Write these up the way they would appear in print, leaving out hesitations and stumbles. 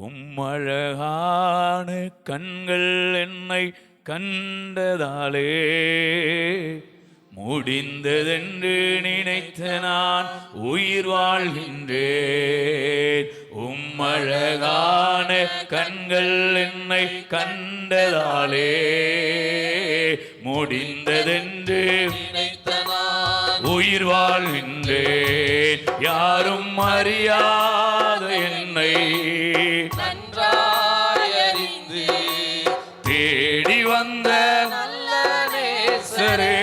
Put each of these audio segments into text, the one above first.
உம்மழகான கண்கள் என்னை கண்டதாலே முடிந்ததென்று நினைத்த நான் உயிர் வாழ்கின்றேன். உம்மழகான கண்கள் என்னை கண்டதாலே முடிந்ததென்று நினைத்த நான் உயிர் வாழ்கின்றேன். யாரும் அறியாத என்னை நன்றாயறிந்து தேடி வந்த நல்ல நேசரே,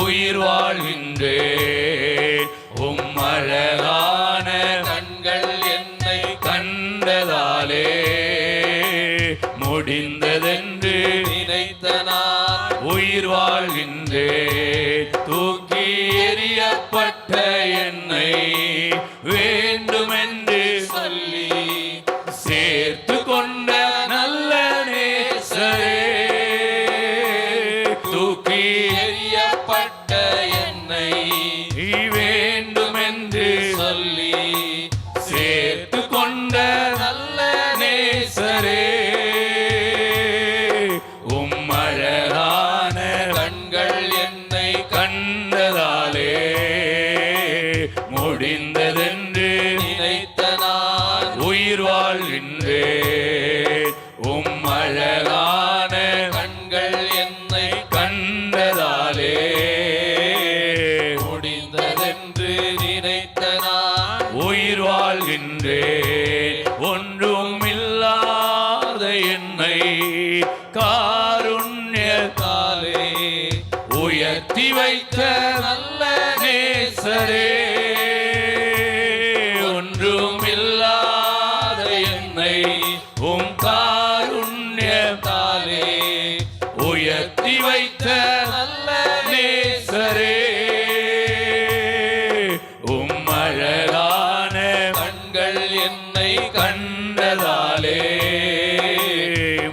உயிர் வாழ்கின்றேன். உம்மழகான கண்கள் என்னை கண்டதாலே முடிந்ததென்று நினைத்த நான் உயிர் வாழ்கின்றேன். தூக்கி எறியப்பட்ட என்னை வேண்டுமென்று சொல்லி சேர்த்து கொண்ட நல்ல நேசரே, தூக்கி எறியப்பட்ட என்னை வேண்டுமென்று சொல்லி சேர்த்து கொண்ட நல்ல நேசரே, உம்மழகான கண்கள் என்னை கண்டதாலே முடிந்ததென்று நினைத்த நான் உயிர் வாழ்கின்றேன். உம்மழகான கண்கள் என்னை கண்டதாலே முடிந்ததென்று நினைத்த நான் உயிர் வாழ்கின்றேன். ஒன்றும் இல்லாத என்னை காருண்யத்தாலே உயர்த்தி வைத்த நல்ல நேசரே, ஒன்றும் இல்லாத என்னை உம் காருண்யத்தாலே உயர்த்தி வைத்த நல்ல நேசரே, உம்மழகான கண்கள் என்னை கண்டதாலே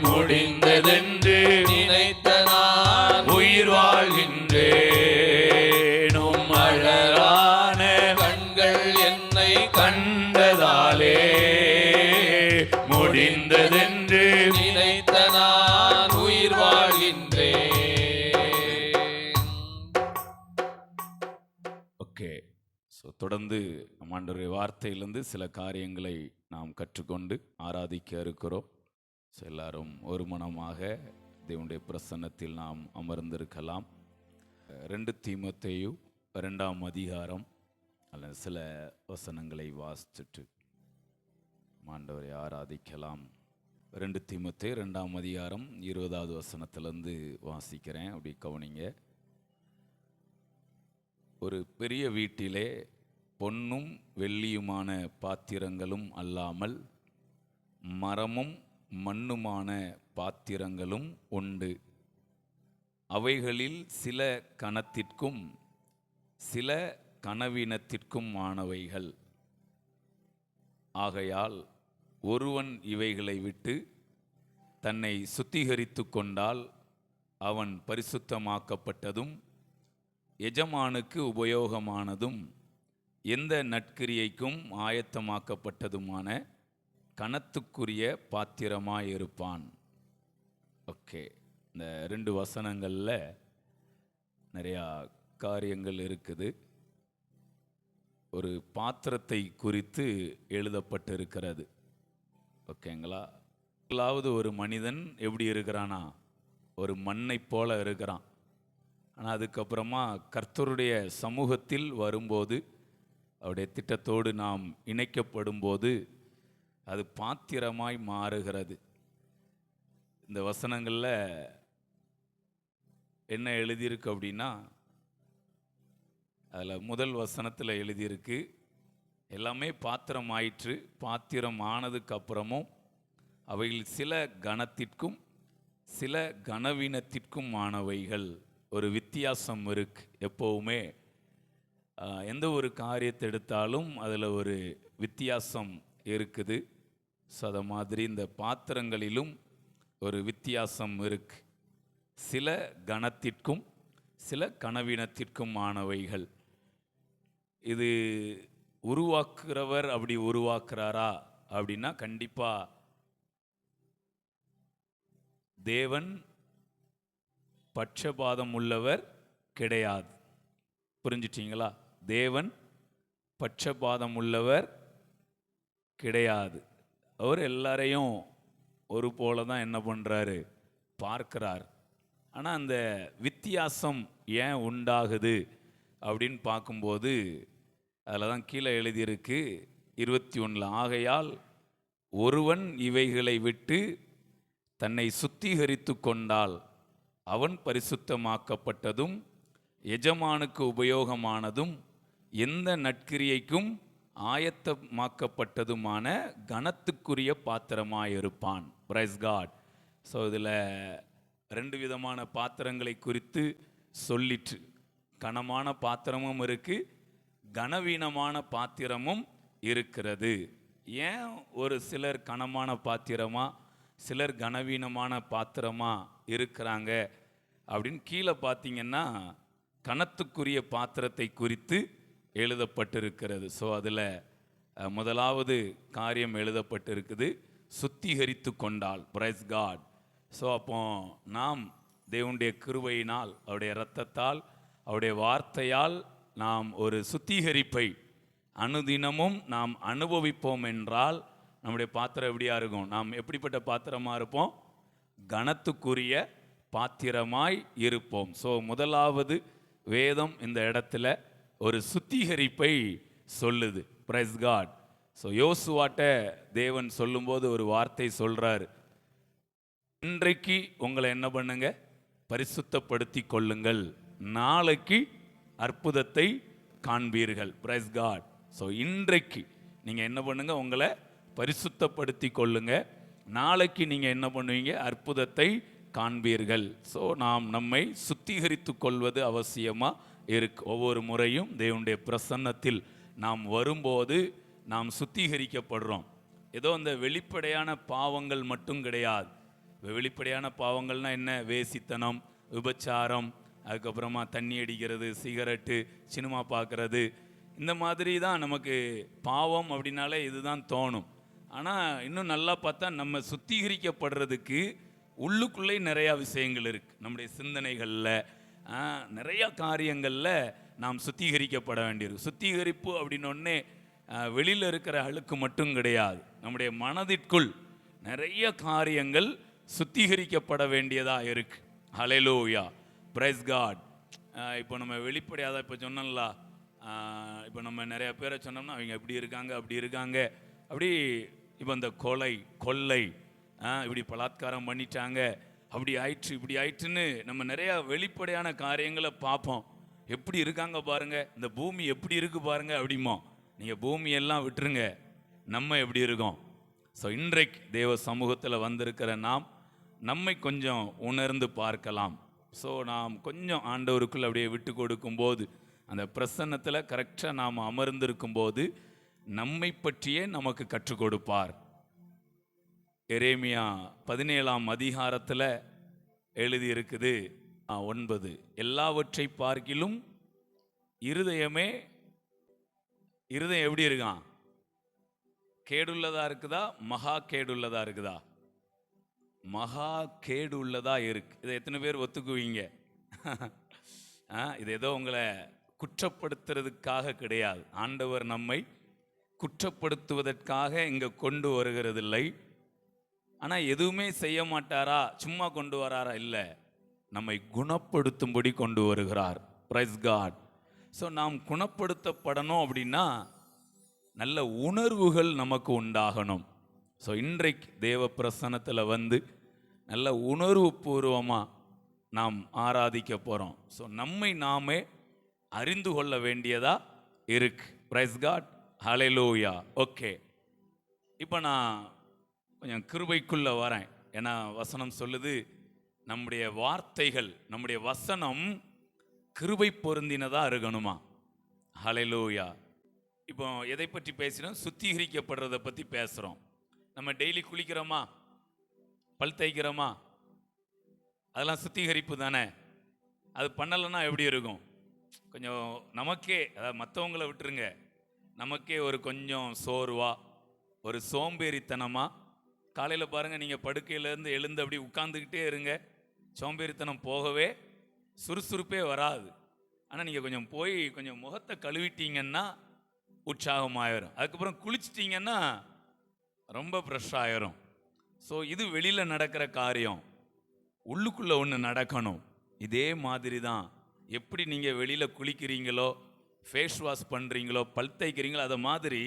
முடிந்ததென்று நினைத்த நான் உயிர் வாழ்கின்றேன். உம்மழகான கண்கள் என்னை கண்டதாலே முடிந்ததென்று நினைத்த நான் உயிர் வாழ்கின்றேன். ஓகே, ஸோ தொடர்ந்து நம் ஆண்டவருடைய வார்த்தையிலிருந்து சில காரியங்களை நாம் கற்றுக்கொண்டு ஆராதிக்க இருக்கிறோம். ஸோ எல்லாரும் ஒரு மனமாக தேவனுடைய பிரசன்னத்தில் நாம் அமர்ந்திருக்கலாம். 2 தீமோத்தேயு 2ஆம் அதிகாரம் அல்லது சில வசனங்களை வாசிச்சுட்டு ஆண்டவரை ஆராதிக்கலாம். 2 தீமோத்தேயு 2ஆம் அதிகாரம் 20வது வசனத்திலிருந்து வாசிக்கிறேன், அப்படி கவனிங்க. ஒரு பெரிய வீட்டிலே பொன்னும் வெள்ளியுமான பாத்திரங்களும் அல்லாமல் மரமும் மண்ணுமான பாத்திரங்களும் உண்டு. அவைகளில் சில கனத்திற்கும் சில கனவீனத்திற்கும் ஆனவைகள். ஆகையால் ஒருவன் இவைகளை விட்டு தன்னை சுத்திகரித்து கொண்டால் அவன் பரிசுத்தமாக்கப்பட்டதும் எஜமானுக்கு உபயோகமானதும் எந்த நற்கிரியைக்கும் ஆயத்தமாக்கப்பட்டதுமான கனத்துக்குரிய பாத்திரமாயிருப்பான். ஓகே, இந்த 2 வசனங்களில் நிறையா காரியங்கள் இருக்குது. ஒரு பாத்திரத்தை குறித்து எழுதப்பட்டிருக்கிறது. ஓகேங்களா? முதலாவது ஒரு மனிதன் எப்படி இருக்கிறானா, ஒரு மண்ணை போல இருக்கிறான். ஆனால் அதுக்கப்புறமா கர்த்தருடைய சமூகத்தில் வரும்போது, அவருடைய திட்டத்தோடு நாம் இணைக்கப்படும் போது அது பாத்திரமாய் மாறுகிறது. இந்த வசனங்களில் என்ன எழுதியிருக்கு அப்படின்னா, அதில் முதல் வசனத்தில் எழுதியிருக்கு, எல்லாமே பாத்திரம் ஆயிற்று. பாத்திரம் ஆனதுக்கு அப்புறமும் அவைகள் சில கனத்திற்கும் சில கனவீனத்திற்குமானவைகள். ஒரு வித்தியாசம் இருக்கு எப்போவுமே. எந்த ஒரு காரியத்தை எடுத்தாலும் அதில் ஒரு வித்தியாசம் இருக்குது. ஸோ அதை மாதிரி இந்த பாத்திரங்களிலும் ஒரு வித்தியாசம் இருக்கு. சில கனத்திற்கும் சில கனவீனத்திற்குமானவைகள். இது உருவாக்குறவர் அப்படி உருவாக்குறாரா அப்படின்னா கண்டிப்பாக தேவன் பட்சபாதம் உள்ளவர் கிடையாது. புரிஞ்சிட்டீங்களா? தேவன் பட்சபாதம் உள்ளவர் கிடையாது. அவர் எல்லாரையும் ஒரு போல தான் என்ன பண்ணுறாரு, பார்க்கிறார். ஆனால் அந்த வித்தியாசம் ஏன் உண்டாகுது அப்படின்னு பார்க்கும்போது அதில் தான் கீழே எழுதியிருக்கு 21. ஆகையால் ஒருவன் இவைகளை விட்டு தன்னை சுத்திகரித்து கொண்டால் அவன் பரிசுத்தமாக்கப்பட்டதும் எஜமானுக்கு உபயோகமானதும் எந்த நற்கிரியைக்கும் ஆயத்தமாக்கப்பட்டதுமான கனத்துக்குரிய பாத்திரமாயிருப்பான். Praise God. ஸோ இதில் 2 விதமான பாத்திரங்களை குறித்து சொல்லிட்டு, கனமான பாத்திரமும் இருக்குது, கனவீனமான பாத்திரமும் இருக்கிறது. ஏன் ஒரு சிலர் கனமான பாத்திரமா சிலர் கனவீனமான பாத்திரமா இருக்கிறாங்க அப்படின்னு கீழே பார்த்தீங்கன்னா கனத்துக்குரிய பாத்திரத்தை குறித்து எழுதப்பட்டிருக்கிறது. ஸோ அதில் முதலாவது காரியம் எழுதப்பட்டிருக்குது, சுத்திகரித்து கொண்டால். Price God. ஸோ அப்போ நாம் தேவனுடைய கிருபையினால், அவருடைய இரத்தத்தால், அவருடைய வார்த்தையால் நாம் ஒரு சுத்திகரிப்பை அனுதினமும் நாம் அனுபவிப்போம் என்றால் நம்முடைய பாத்திரம் எப்படியா இருக்கும்? நாம் எப்படிப்பட்ட பாத்திரமாக இருப்போம்? கனத்துக்குரிய பாத்திரமாய் இருப்போம். ஸோ முதலாவது வேதம் இந்த இடத்துல ஒரு சுத்திகரிப்பை சொல்லுது. Price God. ஸோ யோசுவாட்ட தேவன் சொல்லும்போது ஒரு வார்த்தை சொல்றார், இன்றைக்கு உங்களை என்ன பண்ணுங்க, பரிசுத்தப்படுத்தி கொள்ளுங்கள், நாளைக்கு அற்புதத்தை காண்பீர்கள். Price God. ஸோ இன்றைக்கு நீங்கள் என்ன பண்ணுங்க, உங்களை பரிசுத்தப்படுத்தி கொள்ளுங்க, நாளைக்கு நீங்கள் என்ன பண்ணுவீங்க, அற்புதத்தை காண்பீர்கள். ஸோ நாம் நம்மை சுத்திகரித்து கொள்வது அவசியமாக இருக்கு. ஒவ்வொரு முறையும் தேவனுடைய பிரசன்னத்தில் நாம் வரும்போது நாம் சுத்திகரிக்கப்படுறோம். ஏதோ அந்த வெளிப்படையான பாவங்கள் மட்டும் கிடையாது. வெளிப்படையான பாவங்கள்னால் என்ன? வேசித்தனம், விபச்சாரம், அதுக்கப்புறமா தண்ணி அடிக்கிறது, சிகரெட்டு, சினிமா பார்க்குறது, இந்த மாதிரி தான் நமக்கு பாவம் அப்படின்னாலே இதுதான் தோணும். ஆனால் இன்னும் நல்லா பார்த்தா நம்ம சுத்திகரிக்கப்படுறதுக்கு உள்ளுக்குள்ளே நிறையா விஷயங்கள் இருக்குது. நம்முடைய சிந்தனைகளில் நிறையா காரியங்களில் நாம் சுத்திகரிக்கப்பட வேண்டியிருக்கு. சுத்திகரிப்பு அப்படின்னொன்னே வெளியில் இருக்கிற அழுக்கு மட்டும் கிடையாது. நம்முடைய மனதிற்குள் நிறைய காரியங்கள் சுத்திகரிக்கப்பட வேண்டியதாக இருக்குது. ஹல்லேலூயா. Praise God. இப்போ நம்ம வெளிப்படையாக தான் இப்போ சொன்னோம்ல, இப்போ நம்ம நிறைய பேரை சொன்னோம்னா அவங்க எப்படி இருக்காங்க அப்படி இருக்காங்க, அப்படி இப்போ இந்த கொலை கொள்ளை இப்படி பலாத்காரம் பண்ணிட்டாங்க, அப்படி ஆயிற்று இப்படி ஆயிற்றுன்னு நம்ம நிறையா வெளிப்படையான காரியங்களை பார்ப்போம். எப்படி இருக்காங்க பாருங்க, இந்த பூமி எப்படி இருக்கு பாருங்க அப்படிமோ. நீங்கள் பூமியெல்லாம் விட்டுருங்க, நம்ம எப்படி இருக்கோம்? ஸோ இன்றைக்கு தேவ சமூகத்தில் வந்திருக்கிற நாம் நம்மை கொஞ்சம் உணர்ந்து பார்க்கலாம். ஸோ நாம் கொஞ்சம் ஆண்டவருக்குள் அப்படியே விட்டு கொடுக்கும்போது, அந்த பிரசன்னத்தில் கரெக்டாக நாம் அமர்ந்திருக்கும்போது நம்மை பற்றியே நமக்கு கற்றுக் கொடுப்பார். எரேமியா 17ஆம் அதிகாரத்தில் எழுதியிருக்குது 9, எல்லாவற்றை பார்க்கிலும் இருதயம் எப்படி இருக்கான்? கேடுள்ளதா இருக்குதா, மகா கேடுள்ளதா இருக்குதா? மகா கேடு உள்ளதா இருக்கு. இதை எத்தனை பேர் ஒத்துக்குவீங்க? இது ஏதோ உங்களை குற்றப்படுத்துறதுக்காக கிடையாது. ஆண்டவர் நம்மை குற்றப்படுத்துவதற்காக இங்கே கொண்டு வருகிறதில்லை. ஆனால் எதுவுமே செய்ய மாட்டாரா, சும்மா கொண்டு வராரா? இல்லை, நம்மை குணப்படுத்தும்படி கொண்டு வருகிறார். Price God. ஸோ நாம் குணப்படுத்தப்படணும் அப்படின்னா நல்ல உணர்வுகள் நமக்கு உண்டாகணும். ஸோ இன்றைக்கு தேவ பிரசன்னத்தில் வந்து நல்ல உணர்வு பூர்வமாக நாம் ஆராதிக்க போகிறோம். ஸோ நம்மை நாமே அறிந்து கொள்ள வேண்டியதா இருக்கு. Price God. ஹல்லேலூயா. ஓகே, இப்போ நான் கொஞ்சம் கிருபைக்குள்ளே வரேன். ஏன்னா வசனம் சொல்லுது, நம்முடைய வார்த்தைகள், நம்முடைய வசனம் கிருபை பொருந்தினதா இருக்கணுமா? ஹல்லேலூயா. இப்போ எதை பற்றி பேசினோம்? சுத்திகரிக்கப்படுறதை பற்றி பேசுகிறோம். நம்ம டெய்லி குளிக்கிறோமா, பல் தேய்க்கிறோமா? அதெல்லாம் சுத்திகரிப்பு தானே. அது பண்ணலைன்னா எப்படி இருக்கும்? கொஞ்சம் நமக்கே, அதாவது மற்றவங்கள விட்டுருங்க, நமக்கே ஒரு கொஞ்சம் சோர்வா, ஒரு சோம்பேறித்தனமாக. காலையில் பாருங்கள், நீங்கள் படுக்கையிலேருந்து எழுந்து அப்படி உட்காந்துக்கிட்டே இருங்க, சோம்பேறித்தனம் போகவே, சுறுசுறுப்பே வராது. ஆனால் நீங்கள் கொஞ்சம் போய் கொஞ்சம் முகத்தை கழுவிட்டீங்கன்னா உற்சாகமாயிரும். அதுக்கப்புறம் குளிச்சிட்டிங்கன்னா ரொம்ப ஃப்ரெஷ் ஆயிரும். ஸோ இது வெளியில் நடக்கிற காரியம், உள்ளுக்குள்ளே ஒன்று நடக்கணும். இதே மாதிரி தான் எப்படி நீங்கள் வெளியில் குளிக்கிறீங்களோ, ஃபேஸ் வாஷ் பண்ணுறீங்களோ, பல் தேய்க்கிறீங்களோ, அதை மாதிரி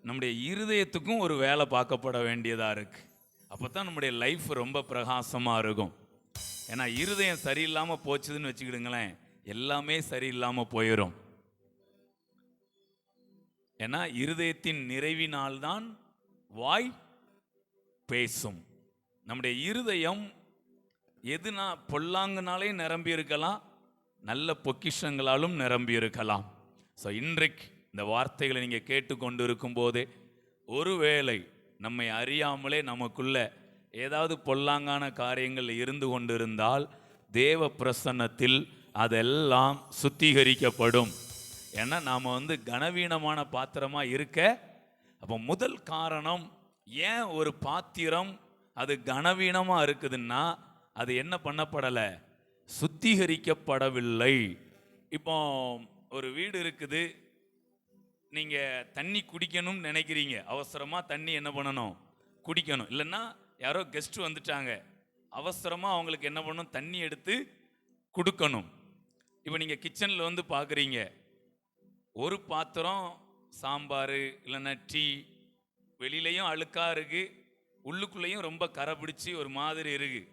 நம்முடைய இருதயத்துக்கும் ஒரு வேலை பார்க்கப்பட வேண்டியதாக இருக்குது. அப்போ தான் நம்முடைய லைஃப் ரொம்ப பிரகாசமாக இருக்கும். ஏன்னா இருதயம் சரியில்லாமல் போச்சுதுன்னு வச்சுக்கிடுங்களேன், எல்லாமே சரியில்லாமல் போயிடும். ஏன்னா இருதயத்தின் நிறைவினால்தான் வாய் பேசும். நம்முடைய இருதயம் எதுனா பொல்லாங்கனாலே நிரம்பி இருக்கலாம், நல்ல பொக்கிஷங்களாலும் நிரம்பி இருக்கலாம். ஸோ இன்றைக்கு இந்த வார்த்தைகளை நீங்கள் கேட்டுக்கொண்டு இருக்கும் போதே, ஒருவேளை நம்மை அறியாமலே நமக்குள்ள ஏதாவது பொல்லாங்கான காரியங்கள் இருந்து கொண்டிருந்தால் தேவ பிரசன்னத்தில் அதெல்லாம் சுத்திகரிக்கப்படும். ஏன்னா நாம் கனவீனமான பாத்திரமாக இருக்க. அப்போ முதல் காரணம், ஏன் ஒரு பாத்திரம் அது கனவீனமாக இருக்குதுன்னா அது என்ன பண்ணப்படலை? சுத்திகரிக்கப்படவில்லை. இப்போ ஒரு வீடு இருக்குது, நீங்கள் தண்ணி குடிக்கணும்னு நினைக்கிறீங்க, அவசரமாக தண்ணி என்ன பண்ணணும்? குடிக்கணும். இல்லைன்னா யாரோ கெஸ்ட் வந்துட்டாங்க, அவசரமாக அவங்களுக்கு என்ன பண்ணணும்? தண்ணி எடுத்து கொடுக்கணும். இப்போ நீங்கள் கிச்சனில் பார்க்குறீங்க, ஒரு பாத்திரம் சாம்பார் இல்லைன்னா டீ, வெளியிலையும் அழுக்காக இருக்குது, உள்ளுக்குள்ளேயும் ரொம்ப கரை பிடிச்சி ஒரு மாதிரி இருக்குது.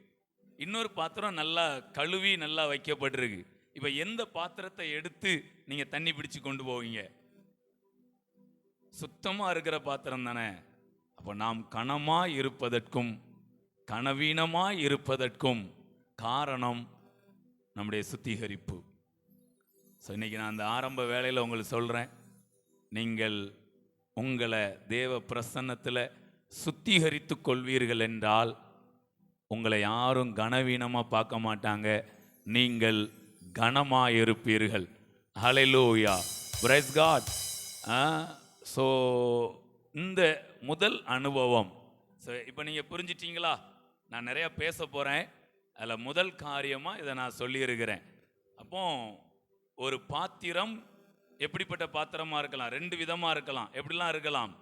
இன்னொரு பாத்திரம் நல்லா கழுவி நல்லா வைக்கப்பட்டிருக்கு. இப்போ எந்த பாத்திரத்தை எடுத்து நீங்கள் தண்ணி பிடிச்சு கொண்டு போவீங்க? சுத்தமாக இருக்கிற பாத்திரம் தானே. அப்போ நாம் கனமாக இருப்பதற்கும் கனவீனமாக இருப்பதற்கும் காரணம் நம்முடைய சுத்திகரிப்பு. ஸோ இன்றைக்கி நான் அந்த ஆரம்ப வேலையில் உங்களுக்கு சொல்கிறேன், நீங்கள் உங்களை தேவ பிரசன்னத்தில் சுத்திகரித்து கொள்வீர்கள் என்றால் உங்களை யாரும் கனவீனமாக பார்க்க மாட்டாங்க, நீங்கள் கனமாக இருப்பீர்கள். ஹல்லேலூயா, பிரைஸ் காட். ஸோ இந்த முதல் அனுபவம், ஸோ இப்போ நீங்கள் புரிஞ்சிட்டிங்களா? நான் நிறையா பேச போகிறேன், அதில் முதல் காரியமாக இதை நான் சொல்லியிருக்கிறேன். அப்போ ஒரு பாத்திரம் எப்படிப்பட்ட பாத்திரமாக இருக்கலாம்? ரெண்டு விதமாக இருக்கலாம். எப்படிலாம் இருக்கலாம்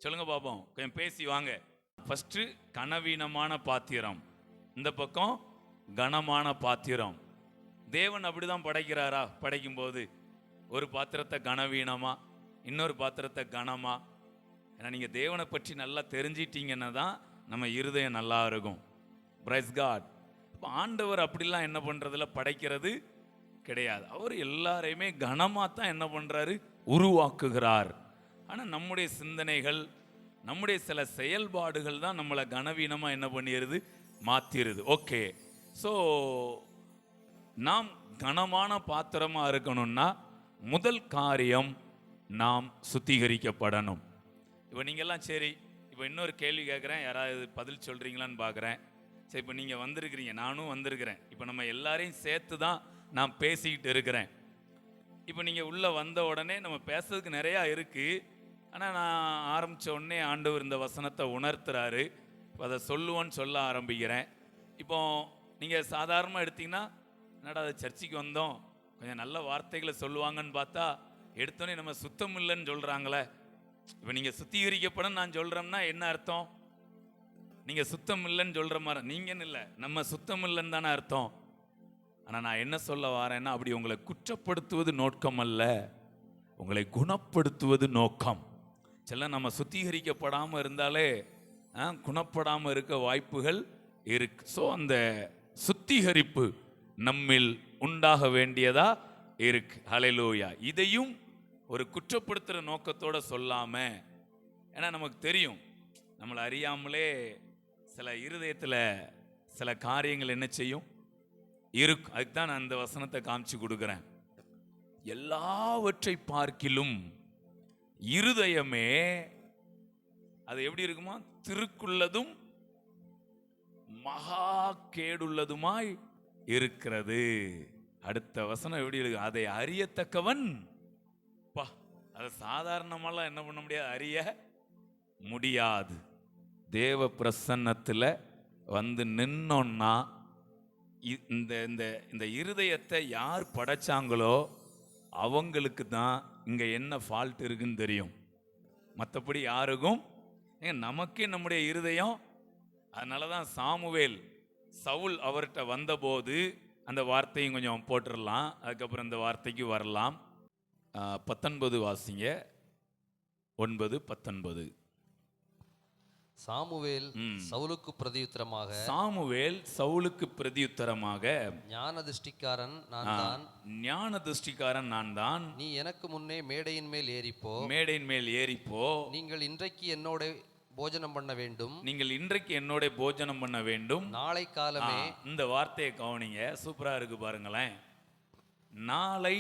சொல்லுங்க பார்ப்போம், கொஞ்சம் பேசி வாங்க. ஃபஸ்ட்டு கனவீனமான பாத்திரம், இந்த பக்கம் கனமான பாத்திரம். தேவன் அப்படி தான் படைக்கிறாரா? படைக்கும்போது ஒரு பாத்திரத்தை கனவீனமா, இன்னொரு பாத்திரத்தை கனமா. ஏன்னா நீங்கள் தேவனை பற்றி நல்லா தெரிஞ்சிட்டிங்கன்னா தான் நம்ம இருதயம் நல்லா இருக்கும். Praise God. இப்போ ஆண்டவர் அப்படிலாம் என்ன பண்ணுறதுல படைக்கிறது கிடையாது. அவர் எல்லாரையுமே கனமாக தான் என்ன பண்ணுறாரு? உருவாக்குகிறார். ஆனால் நம்முடைய சிந்தனைகள், நம்முடைய சில செயல்பாடுகள் தான் நம்மளை கனவீனமாக என்ன பண்ணிடுது? மாற்றிடுது. ஓகே, ஸோ நாம் கனமான பாத்திரமாக இருக்கணும்னா முதல் காரியம், நாம் சுத்திகரிக்கப்படணும். இப்போ நீங்கள்லாம் சரி, இப்போ இன்னொரு கேள்வி கேட்குறேன், யாராவது பதில் சொல்கிறீங்களான்னு பார்க்குறேன். சரி, இப்போ நீங்கள் வந்திருக்கிறீங்க, நானும் வந்திருக்கிறேன். இப்போ நம்ம எல்லாரையும் சேர்த்து தான் நான் பேசிக்கிட்டு இருக்கிறேன். இப்போ நீங்கள் உள்ளே வந்த உடனே நம்ம பேசுறதுக்கு நிறையா இருக்குது. ஆனால் நான் ஆரம்பித்த உடனே ஆண்டவர் இந்த வசனத்தை உணர்த்துறாரு. இப்போ அதை சொல்லுவோன்னு சொல்ல ஆரம்பிக்கிறேன். இப்போ நீங்கள் சாதாரணமாக எடுத்திங்கன்னா, என்னடா அது சர்ச்சைக்கு வந்தோம், கொஞ்சம் நல்ல வார்த்தைகளை சொல்லுவாங்கன்னு பார்த்தா எடுத்தோடனே நம்ம சுத்தம் இல்லைன்னு சொல்கிறாங்களே. இப்போ நீங்கள் சுத்திகரிக்கப்படும் நான் சொல்கிறோம்னா என்ன அர்த்தம்? நீங்கள் சுத்தம் இல்லைன்னு சொல்கிற மாதிரி, நீங்கன்னு இல்லை, நம்ம சுத்தம் இல்லைன்னு தானே அர்த்தம். ஆனால் நான் என்ன சொல்ல வரேன்னா, அப்படி உங்களை குற்றப்படுத்துவது நோக்கம் அல்ல, உங்களை குணப்படுத்துவது நோக்கம். சில நம்ம சுத்திகரிக்கப்படாமல் இருந்தாலே குணப்படாமல் இருக்க வாய்ப்புகள் இருக்கு. ஸோ அந்த சுத்திகரிப்பு நம்மில் உண்டாக வேண்டியதா இருக்கு. ஹல்லேலூயா. இதையும் ஒரு குற்றப்படுத்துகிற நோக்கத்தோடு சொல்லாமல், ஏன்னா நமக்கு தெரியும், நம்மளை அறியாமலே சில இருதயத்தில் சில காரியங்கள் என்ன செய்யும் இருக்கும். அதுக்கு தான் நான் அந்த வசனத்தை காமிச்சு கொடுக்குறேன். எல்லாவற்றை பார்க்கிலும் இருதயமே அது எப்படி இருக்குமா, திருக்குள்ளதும் மகா கேடுள்ளதுமாய் இருக்கிறது. அடுத்த வசனம் எப்படி இருக்கு, அதை அறியத்தக்கவன் பா. அதை சாதாரணமாலாம் என்ன பண்ண முடியாது, அறிய முடியாது. தேவ பிரசன்னத்தில் வந்து நின்னோன்னா இந்த இந்த இந்த இருதயத்தை யார் படைச்சாங்களோ அவங்களுக்கு தான் இங்கே என்ன ஃபால்ட் இருக்குன்னு தெரியும். மற்றபடி யாருக்கும் நமக்கே நம்முடைய இருதயம். அதனால தான் சாமுவேல் சவுல் அவர்கிட்ட வந்தபோது அந்த வார்த்தையும் கொஞ்சம் போட்டுடலாம், அதுக்கப்புறம் இந்த வார்த்தைக்கு வரலாம். 19 வாசிங்க, 9:19. சாமுவேல் சவுலுக்கு பிரதியுத்தரமாக, சாமுவேல் சவுலுக்கு பிரதியுத்தரமாக, ஞான திருஷ்டிக்காரன் நான் தான், ஞான திருஷ்டிக்காரன் நான் தான். நீ எனக்கு முன்னே மேடையின் மேல் ஏறிப்போ, மேடையின் மேல் ஏறிப்போ. நீங்கள் இன்றைக்கு என்னோட போஜனம் பண்ண வேண்டும், நீங்கள் இன்றைக்கு என்னோட போஜனம் பண்ண வேண்டும். நாளை காலமே. இந்த வார்த்தையை கவனிங்க, சூப்பரா இருக்கு பாருங்களேன். நாளை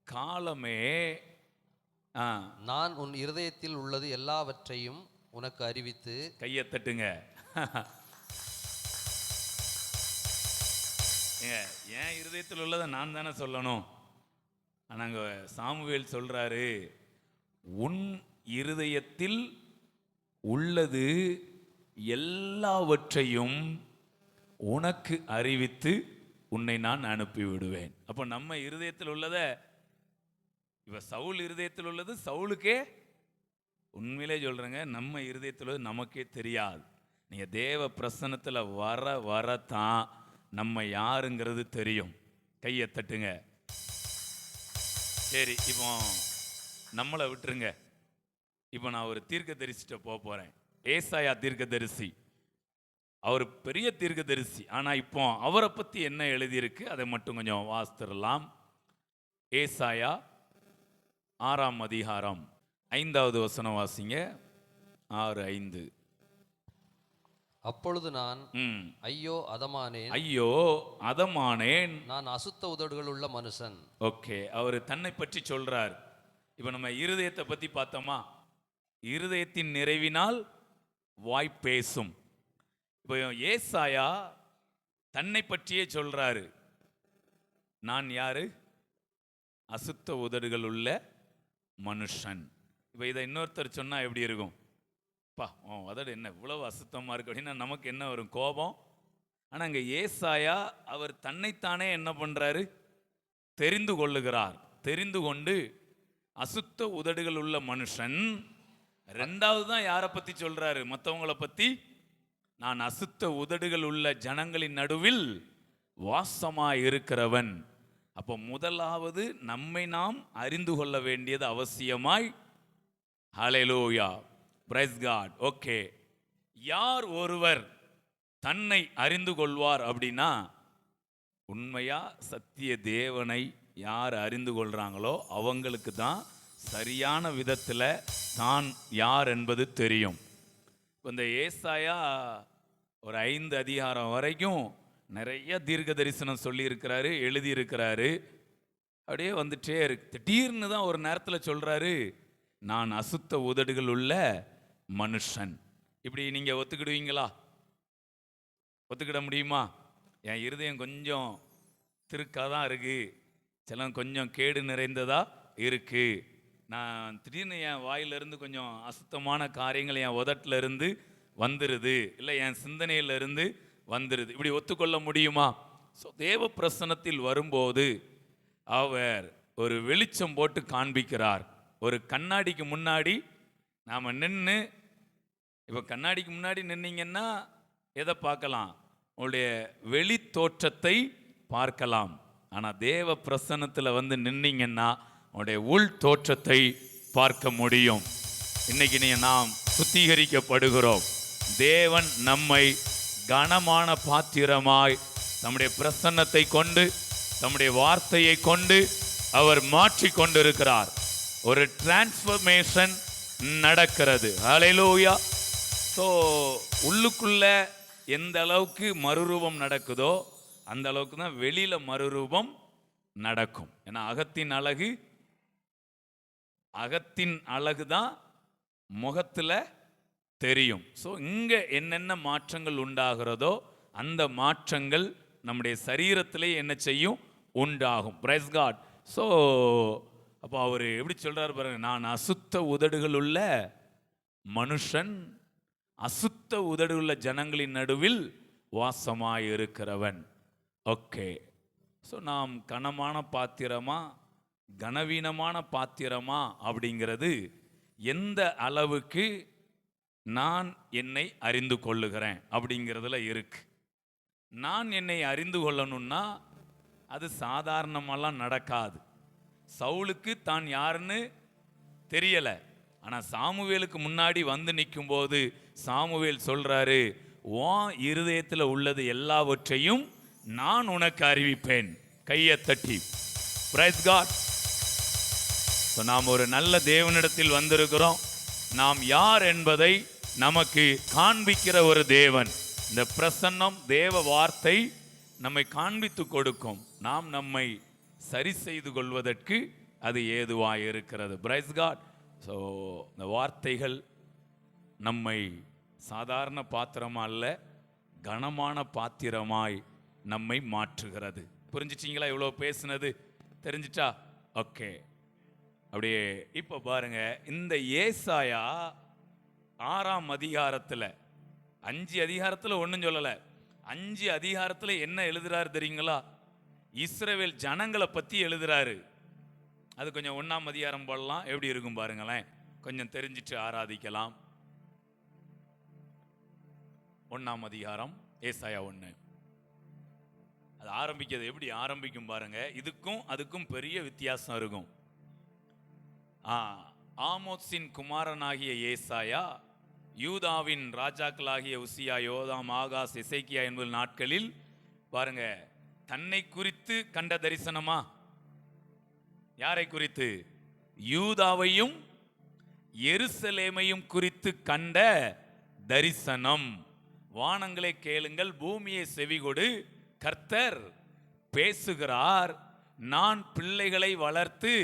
காலமே நான் உன் இருதயத்தில் உள்ளது எல்லாவற்றையும் உனக்கு அறிவித்து. கையை தட்டுங்க. என் இருதயத்தில் உள்ளதை நான் தானே சொல்லணும். ஆனாங்க சாமுவேல் சொல்றாரு, உன் இருதயத்தில் உள்ளது எல்லாவற்றையும் உனக்கு அறிவித்து உன்னை நான் அனுப்பி விடுவேன். அப்போ நம்ம இருதயத்தில் உள்ளதை, இப்ப சவுல் இருதயத்தில் உள்ளது சவுலுக்கே, உண்மையிலே சொல்றேங்க, நம்ம இருதயத்தில் நமக்கே தெரியாது. நீங்க தேவ பிரசன்னத்தில் வர வரத்தான் நம்ம யாருங்கிறது தெரியும். கையை தட்டுங்க. சரி, இப்போ நம்மளை விட்டுருங்க. இப்போ நான் ஒரு தீர்க்கதரிசிட்ட போறேன். ஏசாயா தீர்க்கதரிசி, அவர் பெரிய தீர்க்கதரிசி. ஆனால் இப்போ அவரை பற்றி என்ன எழுதியிருக்கு அதை மட்டும் கொஞ்சம் வாசித்துடலாம். ஏசாயா 6ஆம் அதிகாரம் 5வது வசனம் வாசிங்க. 6:5. அப்பொழுது நான் ஐயோ அதமானேன், ஐயோ அதமானேன், நான் அசுத்த உதடுகள் உள்ள மனுஷன். ஓகே, அவர் தன்னை பற்றி சொல்றார். இப்போ நம்ம இருதயத்தை பற்றி பார்த்தோமா, இருதயத்தின் நிறைவினால் வாய் பேசும். இப்போ ஏசாயா தன்னை பற்றியே சொல்றாரு, நான் யாரு, அசுத்த உதடுகள் உள்ள மனுஷன். இப்போ இதை இன்னொருத்தர் சொன்னா எப்படி இருக்கும், பா உதடு என்ன இவ்வளவு அசுத்தமா இருக்கு அப்படின்னா நமக்கு என்ன வரும், கோபம். ஆனால் இங்கே ஏசாயா அவர் தன்னைத்தானே என்ன பண்றாரு, தெரிந்து கொள்ளுகிறார். தெரிந்து கொண்டு அசுத்த உதடுகள் உள்ள மனுஷன். ரெண்டாவது தான் யாரை பத்தி சொல்றாரு, மற்றவங்களை பத்தி. நான் அசுத்த உதடுகள் உள்ள ஜனங்களின் நடுவில் வாசமாய் இருக்கிறவன். அப்போ முதலாவது நம்மை நாம் அறிந்து கொள்ள வேண்டியது அவசியமாய். ஹல்லேலூயா, பிரைஸ் காட். ஓகே, யார் ஒருவர் தன்னை அறிந்து கொள்வார் அப்படின்னா, உண்மையா சத்திய தேவனை யார் அறிந்து கொள்றாங்களோ அவங்களுக்கு தான் சரியான விதத்தில் தான் யார் என்பது தெரியும். இந்த ஏசாயா ஒரு 5 அதிகாரம் வரைக்கும் நிறைய தீர்க்க தரிசனம் சொல்லியிருக்கிறாரு, எழுதியிருக்கிறாரு. அப்படியே வந்துட்டே இருக்கு. திடீர்னு தான் ஒரு நேரத்தில் சொல்றாரு, நான் அசுத்த உதடுகள் உள்ள மனுஷன். இப்படி நீங்கள் ஒத்துக்கிடுவீங்களா? ஒத்துக்கிட முடியுமா? என் இருதயம் கொஞ்சம் திருக்காக தான் இருக்கு, சில கொஞ்சம் கேடு நிறைந்ததா இருக்கு, நான் திடீர்னு என் வாயிலிருந்து கொஞ்சம் அசுத்தமான காரியங்கள் என் உதட்டில் இருந்து வந்துடுது, இல்லை என் சிந்தனையிலிருந்து வந்துடுது, இப்படி ஒத்துக்கொள்ள முடியுமா? ஸோ தேவ பிரசன்னத்தில் வரும்போது அவர் ஒரு வெளிச்சம் போட்டு காண்பிக்கிறார். ஒரு கண்ணாடிக்கு முன்னாடி நாம் நின்று, இப்போ கண்ணாடிக்கு முன்னாடி நின்னீங்கன்னா எதை பார்க்கலாம், உங்களுடைய வெளி தோற்றத்தை பார்க்கலாம். ஆனால் தேவ பிரசன்னத்தில் வந்து நின்னீங்கன்னா உங்களுடைய உள் தோற்றத்தை பார்க்க முடியும். இன்னைக்கு நாம் சுத்திகரிக்கப்படுகிறோம். தேவன் நம்மை கனமான பாத்திரமாய் நம்முடைய பிரசன்னத்தை கொண்டு, நம்முடைய வார்த்தையை கொண்டு அவர் மாற்றி கொண்டிருக்கிறார். ஒரு டிரான்ஸ்ஃபர்மேஷன் நடக்கிறது. ஹல்லேலூயா. ஸோ உள்ளுக்குள்ள எந்த அளவுக்கு மறுரூபம் நடக்குதோ அந்த அளவுக்கு தான் வெளியில மறுரூபம் நடக்கும். ஏன்னா அகத்தின் அழகு தான் முகத்துல தெரியும். ஸோ இங்க என்னென்ன மாற்றங்கள் உண்டாகிறதோ அந்த மாற்றங்கள் நம்முடைய சரீரத்திலே என்ன செய்யும், உண்டாகும். Price God. ஸோ அப்போ அவர் எப்படி சொல்றாரு பாருங்க, நான் அசுத்த உதடுகள் உள்ள மனுஷன், அசுத்த உதடுள்ள ஜனங்களின் நடுவில் வாசமாய் இருக்கிறவன். ஓகே. ஸோ நாம் கனமான பாத்திரமா கனவீனமான பாத்திரமா அப்படிங்கிறது எந்த அளவுக்கு நான் என்னை அறிந்து கொள்ளுகிறேன் அப்படிங்கிறதுல இருக்கு. நான் என்னை அறிந்து கொள்ளணும்னா அது சாதாரணமெல்லாம் நடக்காது. சவுலுக்கு தான் யாருன்னு தெரியல. ஆனால் சாமுவேலுக்கு முன்னாடி வந்து நிற்கும்போது சாமுவேல் சொல்றாரு, உன் இருதயத்தில் உள்ளது எல்லாவற்றையும் நான் உனக்கு அறிவிப்பேன். கையை தட்டி பிரைஸ் காட். நாம் ஒரு நல்ல தேவனிடத்தில் வந்திருக்கிறோம். நாம் யார் என்பதை நமக்கு காண்பிக்கிற ஒரு தேவன். இந்த பிரசன்னம் தேவ வார்த்தை நம்மை காண்பித்து கொடுக்கும். நாம் நம்மை சரி செய்து கொள்வதற்கு அது ஏதுவாக இருக்கிறது. Price God. ஸோ இந்த வார்த்தைகள் நம்மை சாதாரண பாத்திரமா அல்ல, கனமான பாத்திரமாய் நம்மை மாற்றுகிறது. புரிஞ்சிச்சிங்களா? இவ்வளோ பேசுனது தெரிஞ்சிட்டா? ஓகே. அப்படியே இப்போ பாருங்க, இந்த ஏசாயா 6ஆம் அதிகாரத்தில் 5 அதிகாரத்தில் ஒன்றும் சொல்லலை, 5 அதிகாரத்தில் என்ன எழுதுறாரு தெரியுங்களா? இஸ்ரவேல் ஜனங்களை பற்றி எழுதுறாரு. அது கொஞ்சம் 1ஆம் அதிகாரம் போடலாம், எப்படி இருக்கும் பாருங்களேன், கொஞ்சம் தெரிஞ்சிட்டு ஆராதிக்கலாம். 1ஆம் அதிகாரம் ஏசாயா 1. அது ஆரம்பிக்கிறது எப்படி ஆரம்பிக்கும் பாருங்க. இதுக்கும் அதுக்கும் பெரிய வித்தியாசம் இருக்கும். ஆமோத்சின் குமாரனாகிய ஏசாயா யூதாவின் ராஜாக்களாகிய உசியா, யோதாம், ஆகாஸ், எசேக்கியா என்பது நாட்களில் பாருங்க தன்னை குறித்து கண்ட தரிசனமா? யாரை குறித்து? யூதாவையும் எருசலேமையும் குறித்து கண்ட தரிசனம். வானங்களை கேளுங்கள், பூமியை செவிகொடு, கர்த்தர் பேசுகிறார். நான் பிள்ளைகளை வளர்த்து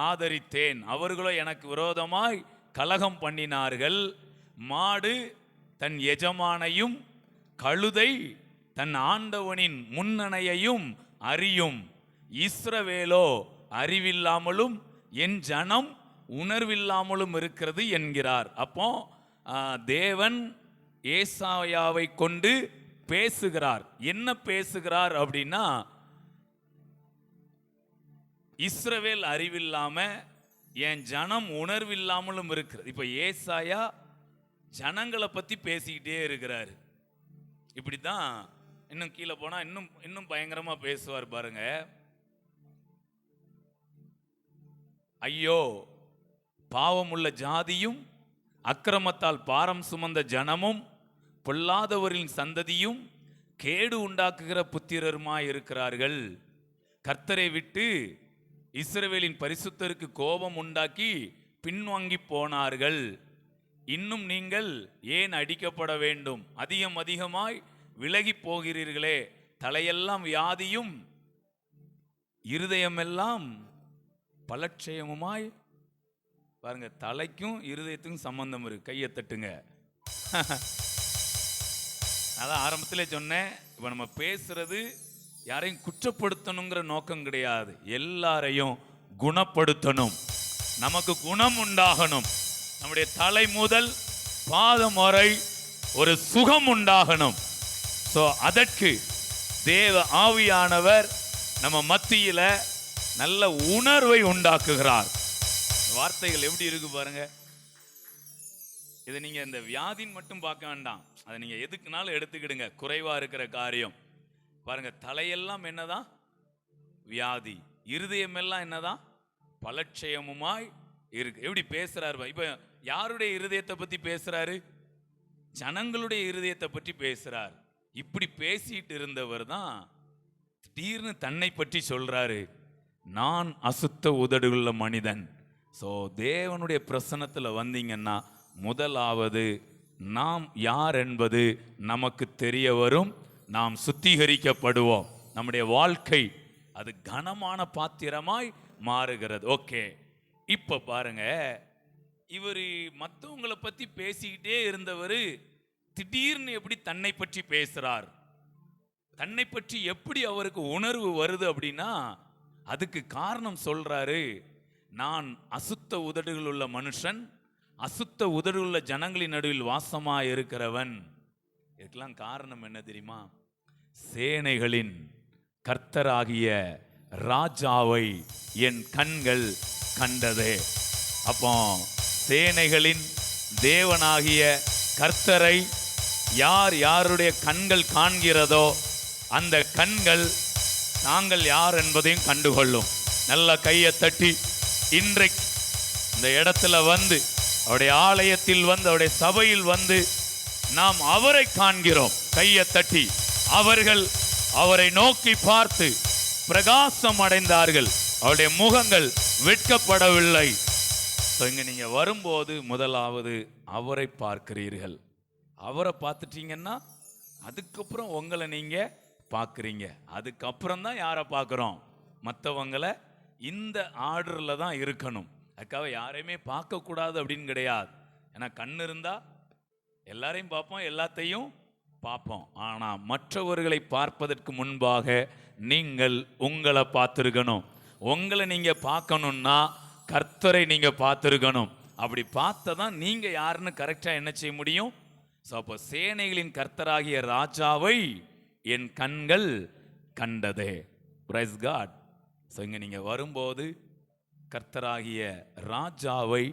ஆதரித்தேன், அவர்களோ எனக்கு விரோதமாய் கலகம் பண்ணினார்கள். மாடு தன் எஜமானையும் கழுதை தன் ஆண்டவனின் முன்னணையையும் அறியும், இஸ்ரவேலோ அறிவில்லாமலும் என் ஜனம் உணர்வில்லாமலும் இருக்கிறது என்கிறார். அப்போ தேவன் ஏசாயாவை கொண்டு பேசுகிறார். என்ன பேசுகிறார் அப்படின்னா, இஸ்ரவேல் அறிவில்லாம என் ஜனம் உணர்வில்லாமலும் இருக்கிறது. இப்போ ஏசாயா ஜனங்களை பத்தி பேசிக்கிட்டே இருக்கிறார். இப்படித்தான் இன்னும் கீழே போனா இன்னும் பயங்கரமா பேசுவார் பாருங்க. ஐயோ, பாவமுள்ள ஜாதியும் அக்கிரமத்தால் பாரம் சுமந்த ஜனமும் பொல்லாதவரின் சந்ததியும் கேடு உண்டாக்குகிற புத்திரருமாய் இருக்கிறார்கள். கர்த்தரை விட்டு இஸ்ரவேலின் பரிசுத்தருக்கு கோபம் உண்டாக்கி பின்வாங்கி போனார்கள். இன்னும் நீங்கள் ஏன் அடிக்கப்பட வேண்டும்? அதிகமாய் விலகி போகிறீர்களே. தலையெல்லாம் வியாதியும் இருதயமெல்லாம் பலட்சயமுமாய். பாருங்க, தலைக்கும் இருதயத்துக்கும் சம்பந்தம் இருக்கு. கையை தட்டுங்க. அதான் ஆரம்பத்திலே சொன்னேன், இப்போ நம்ம பேசுறது யாரையும் குற்றப்படுத்தணுங்கிற நோக்கம் கிடையாது, எல்லாரையும் குணப்படுத்தணும். நமக்கு குணம் உண்டாகணும். நம்முடைய தலை முதல் பாதம் வரை ஒரு சுகம் உண்டாகணும். ஸோ அதற்கு தேவ ஆவியானவர் நம்ம மத்தியில நல்ல உணர்வை உண்டாக்குகிறார். வார்த்தைகள் எப்படி இருக்கு பாருங்க. இதை நீங்க இந்த வியாதின்னு மட்டும் பார்க்க வேண்டாம், அதை நீங்க எதுக்குனாலும் எடுத்துக்கிடுங்க. குறைவா இருக்கிற காரியம் பாருங்க, தலையெல்லாம் என்னதான் வியாதி, இருதயம் எல்லாம் என்னதான் பலட்சயமுமாய் இருக்கு. எப்படி பேசுறாரு? இப்ப யாருடைய இருதயத்தை பத்தி பேசுறாரு? ஜனங்களுடைய இருதயத்தை பற்றி பேசுறார். இப்படி பேசிட்டு இருந்தவர் தான் திடீர்னு தன்னை பற்றி சொல்றாரு, நான் அசுத்த உதடுள்ள மனிதன். ஸோ தேவனுடைய பிரசன்னத்தில் வந்தீங்கன்னா முதலாவது நாம் யார் என்பது நமக்கு தெரிய வரும். நாம் சுத்திகரிக்கப்படுவோம். நம்முடைய வாழ்க்கை அது கனமான பாத்திரமாய் மாறுகிறது. ஓகே, இப்ப பாருங்க, இவர் மற்றவங்களை பத்தி பேசிக்கிட்டே இருந்தவர் திடீர்னு எப்படி தன்னை பற்றி பேசுறார்? தன்னை பற்றி எப்படி அவருக்கு உணர்வு வருது அப்படின்னா, அதுக்கு காரணம் சொல்றாரு. நான் அசுத்த உதடுகள் உள்ள மனுஷன், அசுத்த உதடுகள் உள்ள ஜனங்களின் நடுவில் வாசமா இருக்கிறவன். இதுக்கெல்லாம் காரணம் என்ன தெரியுமா? சேனைகளின் கர்த்தராகிய ராஜாவை என் கண்கள் கண்டதே. அப்போ சேனைகளின் தேவனாகிய கர்த்தரை யார் யாருடைய கண்கள் காண்கிறதோ அந்த கண்கள் நாங்கள் யார் என்பதையும் கண்டுகொள்ளும். நல்ல கையை தட்டி இன்றைக்கு இந்த இடத்துல வந்து, அவருடைய ஆலயத்தில் வந்து, அவருடைய சபையில் வந்து நாம் அவரை காண்கிறோம். கையை தட்டி. அவர்கள் அவரை நோக்கி பார்த்து பிரகாசம் அடைந்தார்கள். அவருடைய முகங்கள் வெட்கப்படவில்லை. இங்க நீங்க வரும்போது முதலாவது அவரை பார்க்கிறீர்கள். அவரை பார்த்துட்டீங்கன்னா அதுக்கப்புறம் உங்களை நீங்க பார்க்குறீங்க. அதுக்கப்புறம் தான் யாரை பார்க்குறோம்? மற்றவங்களை. இந்த ஆர்டரில் தான் இருக்கணும். அதுக்காக யாரையுமே பார்க்கக்கூடாது அப்படின்னு கிடையாது. ஏன்னா கண் இருந்தால் எல்லாரையும் பார்ப்போம், எல்லாத்தையும் பார்ப்போம். ஆனால் மற்றவர்களை பார்ப்பதற்கு முன்பாக நீங்கள் உங்களை பார்த்துருக்கணும். உங்களை நீங்கள் பார்க்கணுன்னா கர்த்தரை நீங்கள் பார்த்துருக்கணும். அப்படி பார்த்தா தான் நீங்கள் யாருன்னு கரெக்டாக என்ன செய்ய முடியும்? ஸோ அப்போ சேனைகளின் கர்த்தராகிய ராஜாவை என் கண்கள் கண்டதே. Price God. ஸோ இங்கே நீங்கள் வரும்போது கர்த்தராகிய ராஜாவை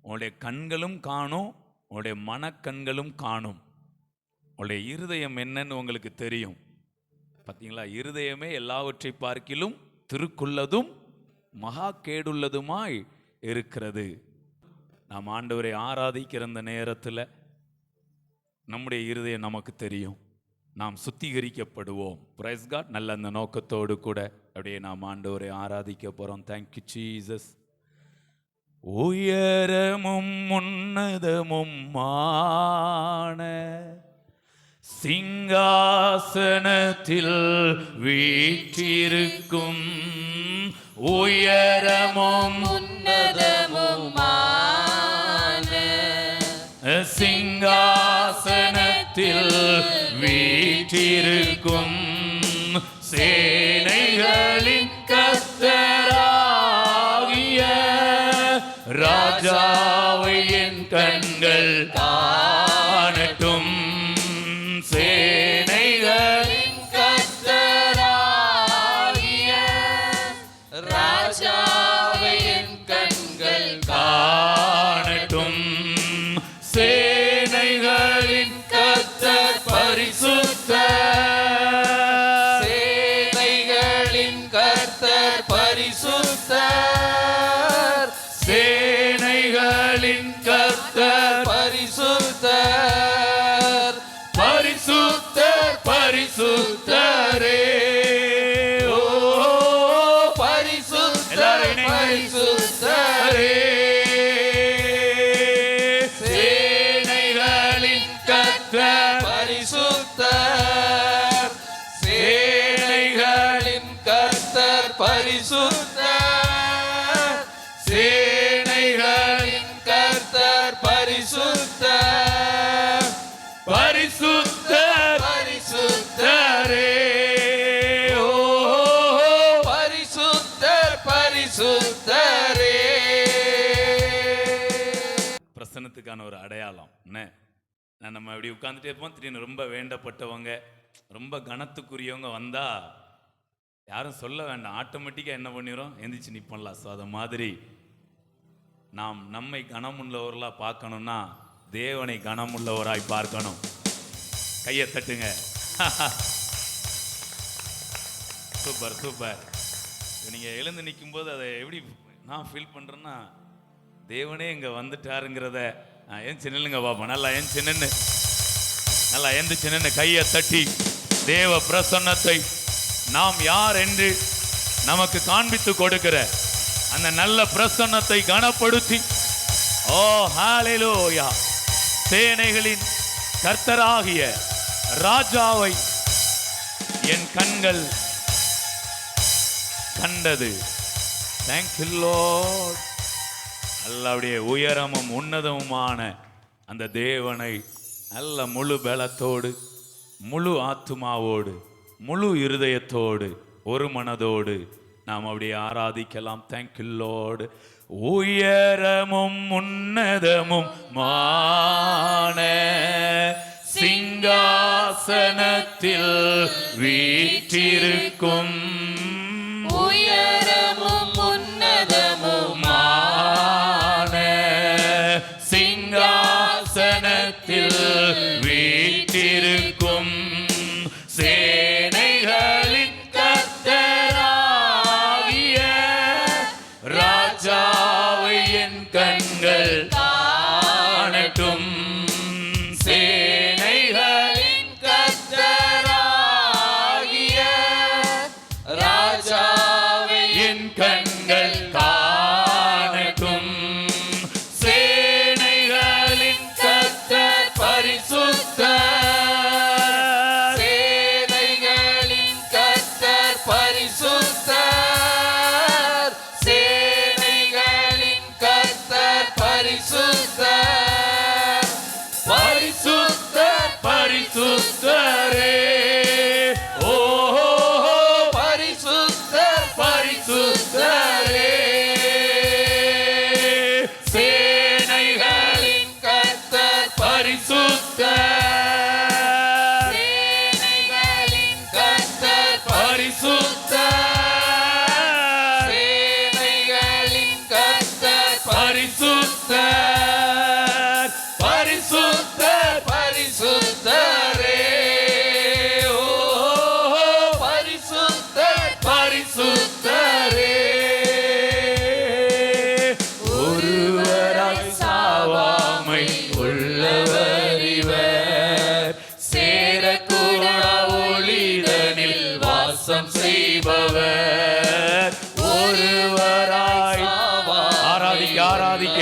உங்களுடைய கண்களும் காணும், உங்களுடைய மனக்கண்களும் காணும். உங்களுடைய இருதயம் என்னன்னு உங்களுக்கு தெரியும். பார்த்தீங்களா? இருதயமே எல்லாவற்றை பார்க்கிலும் திருக்குள்ளதும் மகா கேடுள்ளதுமாய் இருக்கிறது. நாம் ஆண்டவரை ஆராதிக்கிற அந்த நேரத்தில் நம்முடைய இருதயம் நமக்கு தெரியும். நாம் சுத்திகரிக்கப்படுவோம். Price God. நல்ல அந்த நோக்கத்தோடு கூட அப்படியே நாம் ஆண்டவரை ஆராதிக்க போகிறோம். Thank you Jesus. உயரமும் உன்னதமுமான சிங்காசனத்தில் வீற்றிருக்கும் உயரமும் உன்னதமுமான சிங்காசனத்தில் வீற்றிருக்கும் சேனைகளின் கர்த்தராகிய ராஜாவை என் கண்கள் காணட்டும். சேனைகளின் கர்த்தராகிய ராஜாவை என் கண்கள் காணட்டும். சேனைகளின் கர்த்தர் பரிசுத்தர். சேனைகளின் கர்த்தர் பரிசுத்தர். சேனைகளின் கர்த்தர் பரிசுத்தர். பரிசுத்தர் பரிசுத்தரே. ஓ பரிசுத்தர் பரிசுத்தரே. சேனைகளின் கர்த்தர் பரிசுத்தர். சேனைகளின் கர்த்தர் பரிசுத்தர். சேனைகளின் கர்த்தர் பரிசுத்தர். பரிசுத்தர் பரிசுத்தரே. ஓ பரிசுத்தர் பரிசுத்தரே. பிரசன்னத்துக்கான ஒரு அடையாளம் என்ன? நம்ம அப்படி உட்கார்ந்துட்டே இருப்போம். திடீர்னு ரொம்ப வேண்டப்பட்டவங்க, ரொம்ப கனத்துக்குரியவங்க வந்தா யாரும் சொல்ல வேண்டாம், ஆட்டோமேட்டிக்காக என்ன பண்ணிடும்? எந்திரிச்சு நிற்போம்ல. ஸோ அது மாதிரி நாம் நம்மை கனமுள்ளவர்களாக பார்க்கணும்னா தேவனை கனமுள்ளவராய் பார்க்கணும். கையை தட்டுங்க. Super super. நீங்கள் எழுந்து நிற்கும்போது அதை எப்படி நான் ஃபீல் பண்ணுறேன்னா, தேவனே இங்கே வந்துட்டாருங்கிறத ஏன் சின்னுங்க பார்ப்போம். நல்லா ஏன் சின்னு, நல்லா எந்த சின்ன கையை தட்டி தேவ பிரசன்னத்தை நாம் யார் என்று நமக்கு காண்பித்து கொடுக்கிற அந்த நல்ல பிரசன்னத்தை கனப்படுத்தி, ஓ ஹalleluya, சேனைகளின் கர்த்தராகிய ராஜாவை என் கண்கள் கண்டது. Thank you Lord. அல்லாவுடைய உயரமும் உன்னதமுமான அந்த தேவனை நல்ல முழு பலத்தோடு, முழு ஆத்துமாவோடு, முழு இருதயத்தோடு, ஒரு மனதோடு நாம் அப்படியே ஆராதிக்கலாம். Thank you Lord. உயரமும் உன்னதமும் மான சிங்காசனத்தில் வீற்றிருக்கும் உயரமும் உன்னதமுமான சிங்காசனத்தில் வீற்றிருக்கும் சேனைகளின் கர்த்தராகிய ராஜாவை என் கண்கள் காணட்டும். சேனைகளின் கர்த்தராகிய ராஜாவை என் கண்கள் காணட்டும். சேனைகளின் கர்த்தர் பரிசுத்தர். சேனைகளின் கர்த்தர் பரிசுத்தர். சேனைகளின் கர்த்தர் பரிசுத்தர். பரிசுத்தர் பரிசுத்தரே. ஓ பரிசுத்தர் பரிசுத்தரே. சேனைகளின் கர்த்தர் பரிசுத்தர். சேனைகளின் கர்த்தர் பரிசுத்தர். சேனைகளின் கர்த்தர் பரிசுத்தர். பரிசுத்தர் பரிசுத்தரே. ஓ பரிசுத்தர் பரிசுத்தரே. ஒருவராய் சாவாமை உள்ளவர் இவர். சேரக்கூடா ஒளிதனில் வாசம் செய்பவர். ஒருவராய் ஆராதிக்க ஆராதிக்க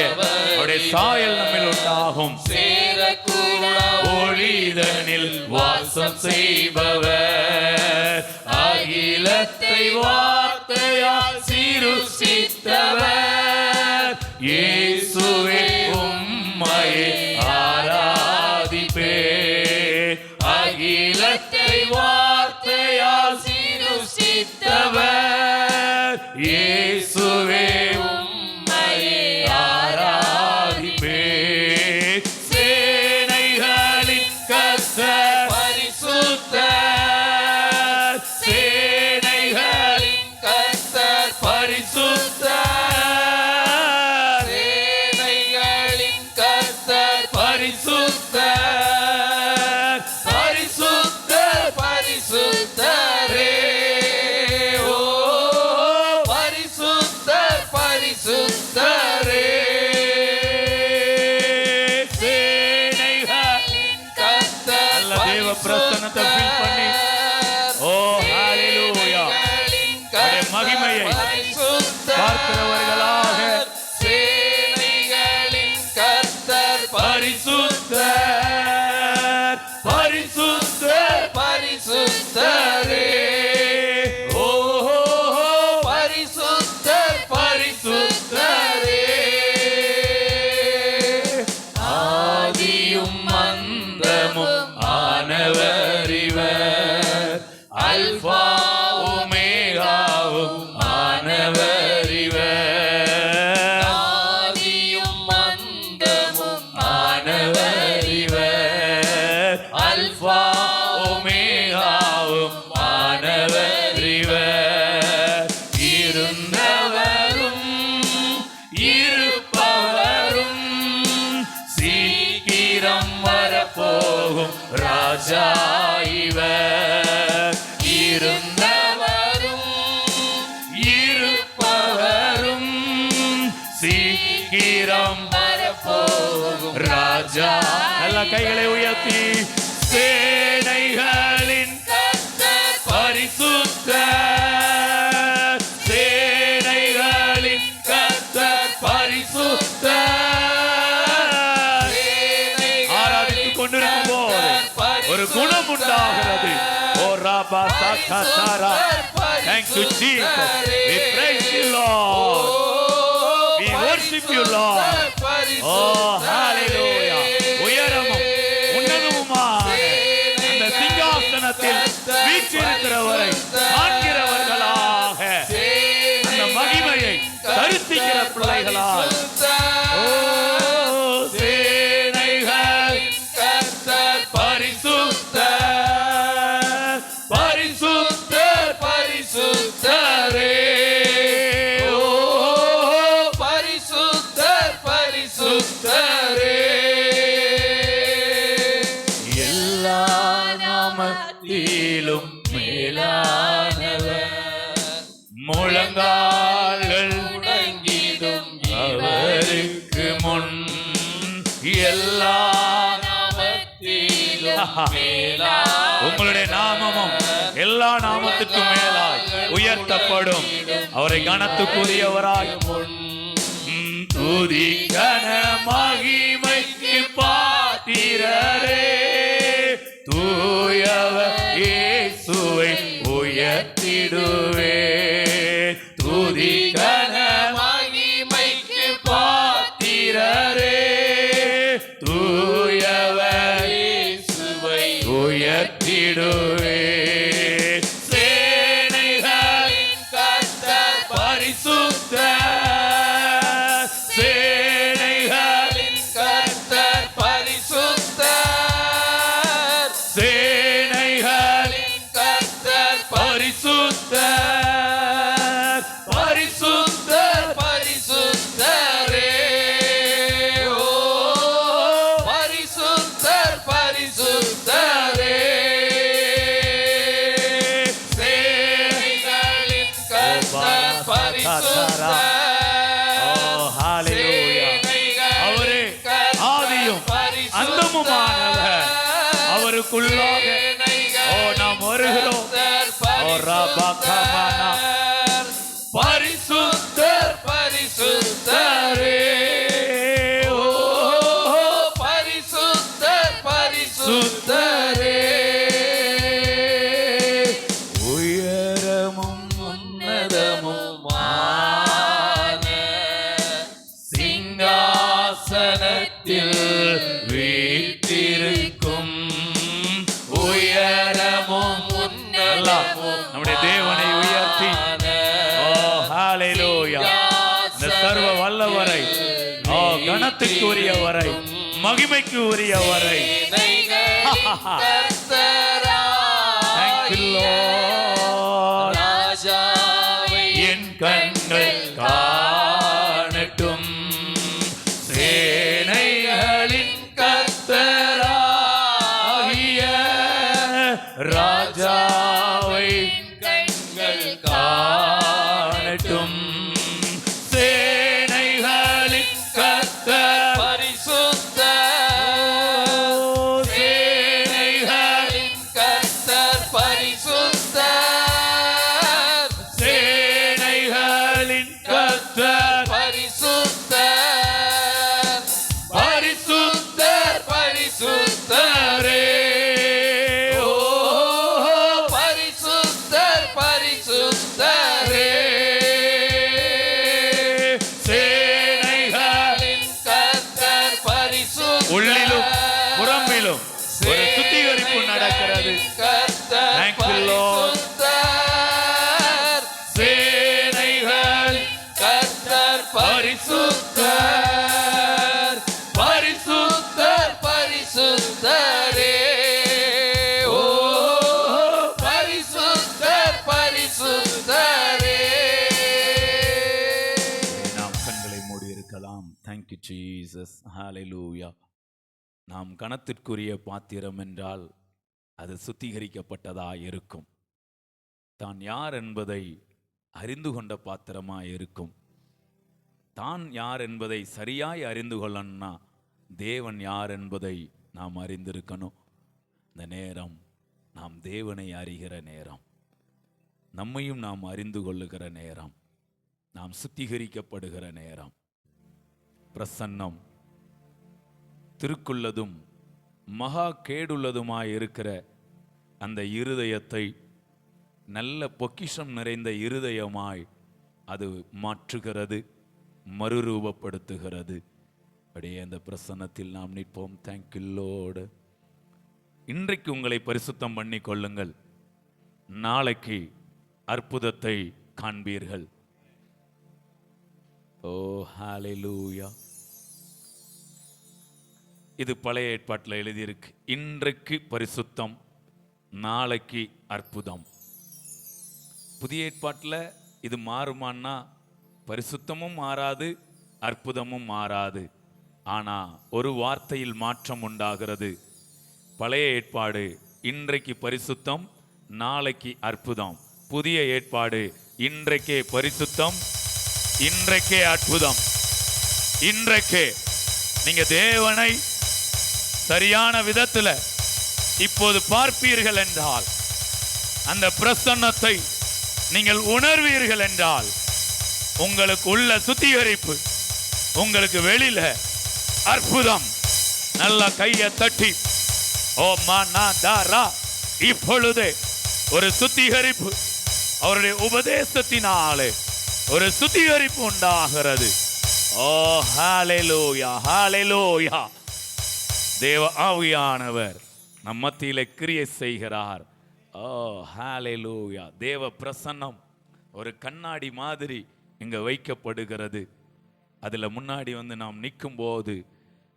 அவருடைய சாயல் நம்மில் உண்டாகும். சேரக்கூடா ஒளிதனில் வாசம் செய்பவர். அகிலத்தை வார்த்தையால் சிருஷ்டித்தவர். இயேசுவே உம்மையே ஆராதிப்பேன். அகிலத்தை வார்த்தையால் சிருஷ்டித்தவர். இயேசுவே உம்மையே ஆராதிப்பேன். சேனைகளின் கர்த்தர் பரிசுத்தர். சேனைகளின் கர்த்தர் பரிசுத்தர். சேனைகளின் கர்த்தர் பரிசுத்தர். பரிசுத்தர் பரிசுத்தரே. ஓ பரிசுத்தர் பரிசுத்தரே. சேனைகளின் கர்த்தர் நல்ல தேவ பிரசன்னத்தை feel பண்ணி, ஓ ஹalleluya, அவருடைய மகிமையை பார்க்கிறவர்களாக. சேனைகளின் கர்த்தர் பரிசுத்தர். பரிசுத்தர் பரிசுத்தரே. ஓ பரிசுத்தர் பரிசுத்தரே. ஆதியும் அந்தமும் ஆனவர் இவர். அல்பா ஒமேகாவும் ஆனவர் இவர். ஆதியும் அந்தமும் ஆனவர் இவர். அல்பா ஒமேகாவும் ஆனவர் இவர். இருந்தவரும் இருப்பவரும் சீக்கிரம் வரப்போகும் ராஜா இவர். இருந்தவரும் இருப்பவரும் சீக்கிரம் வரப்போகும் ராஜா. எல்லா கைகளை உயர்த்தி சேனைகளின் கர்த்தர் பரிசுத்தர். சேனைகளின் கர்த்தர் பரிசுத்தர். கொண்டிருக்கும் போது ஒரு குணம் உண்டாகிறது. ஓ Rafah சகதரா. Thank you Jesus. We praise you Lord. We worship you Lord. Oh hallelujah. உயரமும் உன்னதமுமான அந்த சிங்காசனத்தில் வீற்றிருக்கிறவரை காண்கிறவர்களாக அந்த மகிமையை தரிசிக்கிற பிள்ளைகளால் சேனைகள் கர்த்தர் பரிசுத்தர் பரிசுத்தர் பரிசுத்தரே ஓ பரிசுத்தர் பரிசுத்தரே எல்லா நாமத்திலும் மேலானவர் முழங்கால்கள் முடங்கிடும் அவருக்கு முன் எல்லா நாமத்திலும் மேலா உங்களுடைய நாமமும் எல்லா நாமத்துக்கும் மேலாய் உயர்த்தப்படும். அவரை கனத்துக்குரியவராய் துதி கன மகிமைக்கு பாத்திரரே தூயவர் இயேசுவை உயர்த்திடுவே துதி கன மகிமைக்கு பாத்திரரே தூயவர் இயேசுவை உயர்த்திடுவே சேனைகள் கர்த்தர் பரிசுத்தர் சேனைகளின் கர்த்தர் பரிசுத்தர் சேனைகளின் கர்த்தர் பரிசுத்தர் பரிசுத்தர் பரிசுத்தரே ஓ பரிசுத்தர் பரிசுத்தரே சேனைகளின் கர்த்தர் பரிசுத்தர் Oh, hallelujah. அவரே ஆதியும் அந்தமுமானவர். அவருக்குள்ளாக நாம் வருகிறோம். ஓ ரபகமனா. பரிசுத்தர் பரிசுத்தரே ஓ பரிசுத்தர் பரிசுத்தரே உயரமும் உன்னதமுமான சிங்காசனத்தில் வீற்றிருக்கும் உயரமும் உன்னதமும் நம்முடைய தேவனை உயர்த்தி ஓ ஹalleluya இந்த சர்வ வல்லவரை ஓ கனத்துக்கு உரியவரை மகிமைக்கு உரியவரை Thank you Lord ராஜாவை என் கண்கள் காணட்டும் சேனைகளின் கர்த்தராகிய ராஜாவை கண்கள் காணட்டும் சேனைகளின் கர்த்தர் பரிசுத்தர் சேனைகளின் கர்த்தர் பரிசுத்தர் சேனைகளின் கர்த்தர் பரிசுத்தர் பரிசுத்தர் பரிசுத்தரே ஓ பரிசுத்தர் பரிசுத்தரே சேனைகளின் கர்த்தர் பரிசுத்தர் உள்ளிலும் புறம்பிலும் ஒரு சுத்திகரிப்பு நடக்கிறது. கர்த்தர் Thank you, Lord. பரிசுத்தர் சேனைகளின் கர்த்தர் பரிசுத்தர் பரிசுத்தர் பரிசுத்தரே ஓ பரிசுத்தர் பரிசுத்தரே நாம் கண்களை மூடி இருக்கலாம். Thank you Jesus. Hallelujah. நாம் கனத்திற்குரிய பாத்திரம் என்றால் அது சுத்திகரிக்கப்பட்டதாய் இருக்கும். தான் யார் என்பதை அறிந்து கொண்ட பாத்திரமாய் இருக்கும். தான் யார் என்பதை சரியாய் அறிந்து கொள்ளணும்னா தேவன் யார் என்பதை நாம் அறிந்திருக்கணும். இந்த நேரம் நாம் தேவனை அறிகிற நேரம், நம்மையும் நாம் அறிந்து கொள்ளுகிற நேரம், நாம் சுத்திகரிக்கப்படுகிற நேரம். பிரசன்னம் திருக்குள்ளதும் மகா கேடுள்ளதுமாய் இருக்கிற அந்த இருதயத்தை நல்ல பொக்கிஷம் நிறைந்த இருதயமாய் அது மாற்றுகிறது, மறுரூபப்படுத்துகிறது. அப்படியே அந்த பிரசன்னத்தில் நாம் நிற்போம். Thank you Lord. இன்றைக்கு உங்களை பரிசுத்தம் பண்ணி கொள்ளுங்கள். நாளைக்கு அற்புதத்தை காண்பீர்கள். ஓ ஹல்லேலூயா. இது பழைய ஏற்பாட்டில் எழுதியிருக்கு. இன்றைக்கு பரிசுத்தம், நாளைக்கு அற்புதம். புதிய ஏற்பாட்டில் இது மாறுமான்னா பரிசுத்தமும் மாறாது, அற்புதமும் மாறாது. ஆனால் ஒரு வார்த்தையில் மாற்றம் உண்டாகிறது. பழைய ஏற்பாடு இன்றைக்கு பரிசுத்தம், நாளைக்கு அற்புதம். புதிய ஏற்பாடு இன்றைக்கே பரிசுத்தம், இன்றைக்கே அற்புதம். இன்றைக்கே நீங்க தேவனை சரியான விதத்தில் இப்போது பார்ப்பீர்கள் என்றால், அந்த பிரசன்னத்தை நீங்கள் உணர்வீர்கள் என்றால், உங்களுக்கு உள்ள சுத்திகரிப்பு, உங்களுக்கு வெளியில அற்புதம். நல்ல கையை தட்டி ஓ மானா தாரா, இப்பொழுதே ஒரு சுத்திகரிப்பு, அவருடைய உபதேசத்தினாலே ஒரு சுத்திகரிப்பு உண்டாகிறது. ஓ ஹல்லேலூயா, ஹல்லேலூயா. தேவ ஆவியானவர் நம் மத்தியிலே கிரியை செய்கிறார். ஓ ஹல்லேலூயா. தேவ பிரசன்னம் ஒரு கண்ணாடி மாதிரி இங்க வைக்கப்படுகிறது. அதுல முன்னாடி வந்து நாம் நிற்கும் போது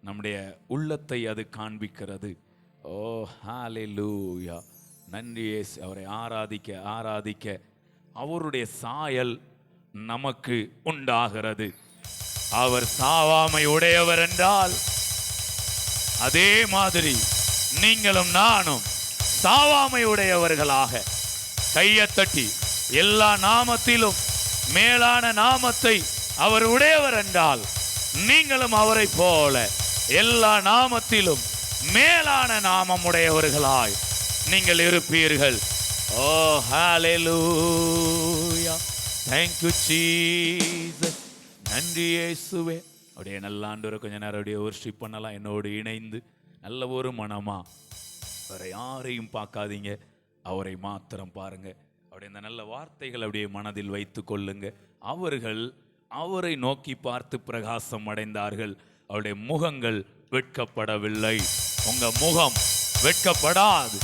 நம்முடைய உள்ளத்தை அது காண்பிக்கிறது. ஓ ஹல்லேலூயா. நன்றி இயேசு. அவரை ஆராதிக்க ஆராதிக்க அவருடைய சாயல் நமக்கு உண்டாகிறது. அவர் சாவாமை உடையவர் என்றால், அதே மாதிரி நீங்களும் நானும் சாவாமை உடையவர்களாக கையை தட்டி எல்லா நாமத்திலும் மேலான நாமத்தை அவர் உடையவர் என்றால், நீங்களும் அவரை போல எல்லா நாமத்திலும் மேலான நாமம் உடையவர்களாய் நீங்கள் இருப்பீர்கள். ஓ ஹல்லேலூயா. Thank you Jesus. நன்றி இயேசுவே. அப்படியே நல்ல ஆண்டவரை கொஞ்ச நேரம் அப்படியே வர்ஷிப் பண்ணலாம். என்னோடு இணைந்து நல்ல ஒரு மனமா, வேற யாரையும் பார்க்காதீங்க, அவரை மாத்திரம் பாருங்க. அப்படியே இந்த நல்ல வார்த்தைகள் அப்படியே மனதில் வைத்து கொள்ளுங்க. அவர்கள் அவரை நோக்கி பார்த்து பிரகாசம் அடைந்தார்கள். அவருடைய முகங்கள் வெட்கப்படவில்லை. உங்க முகம் வெட்கப்படாது.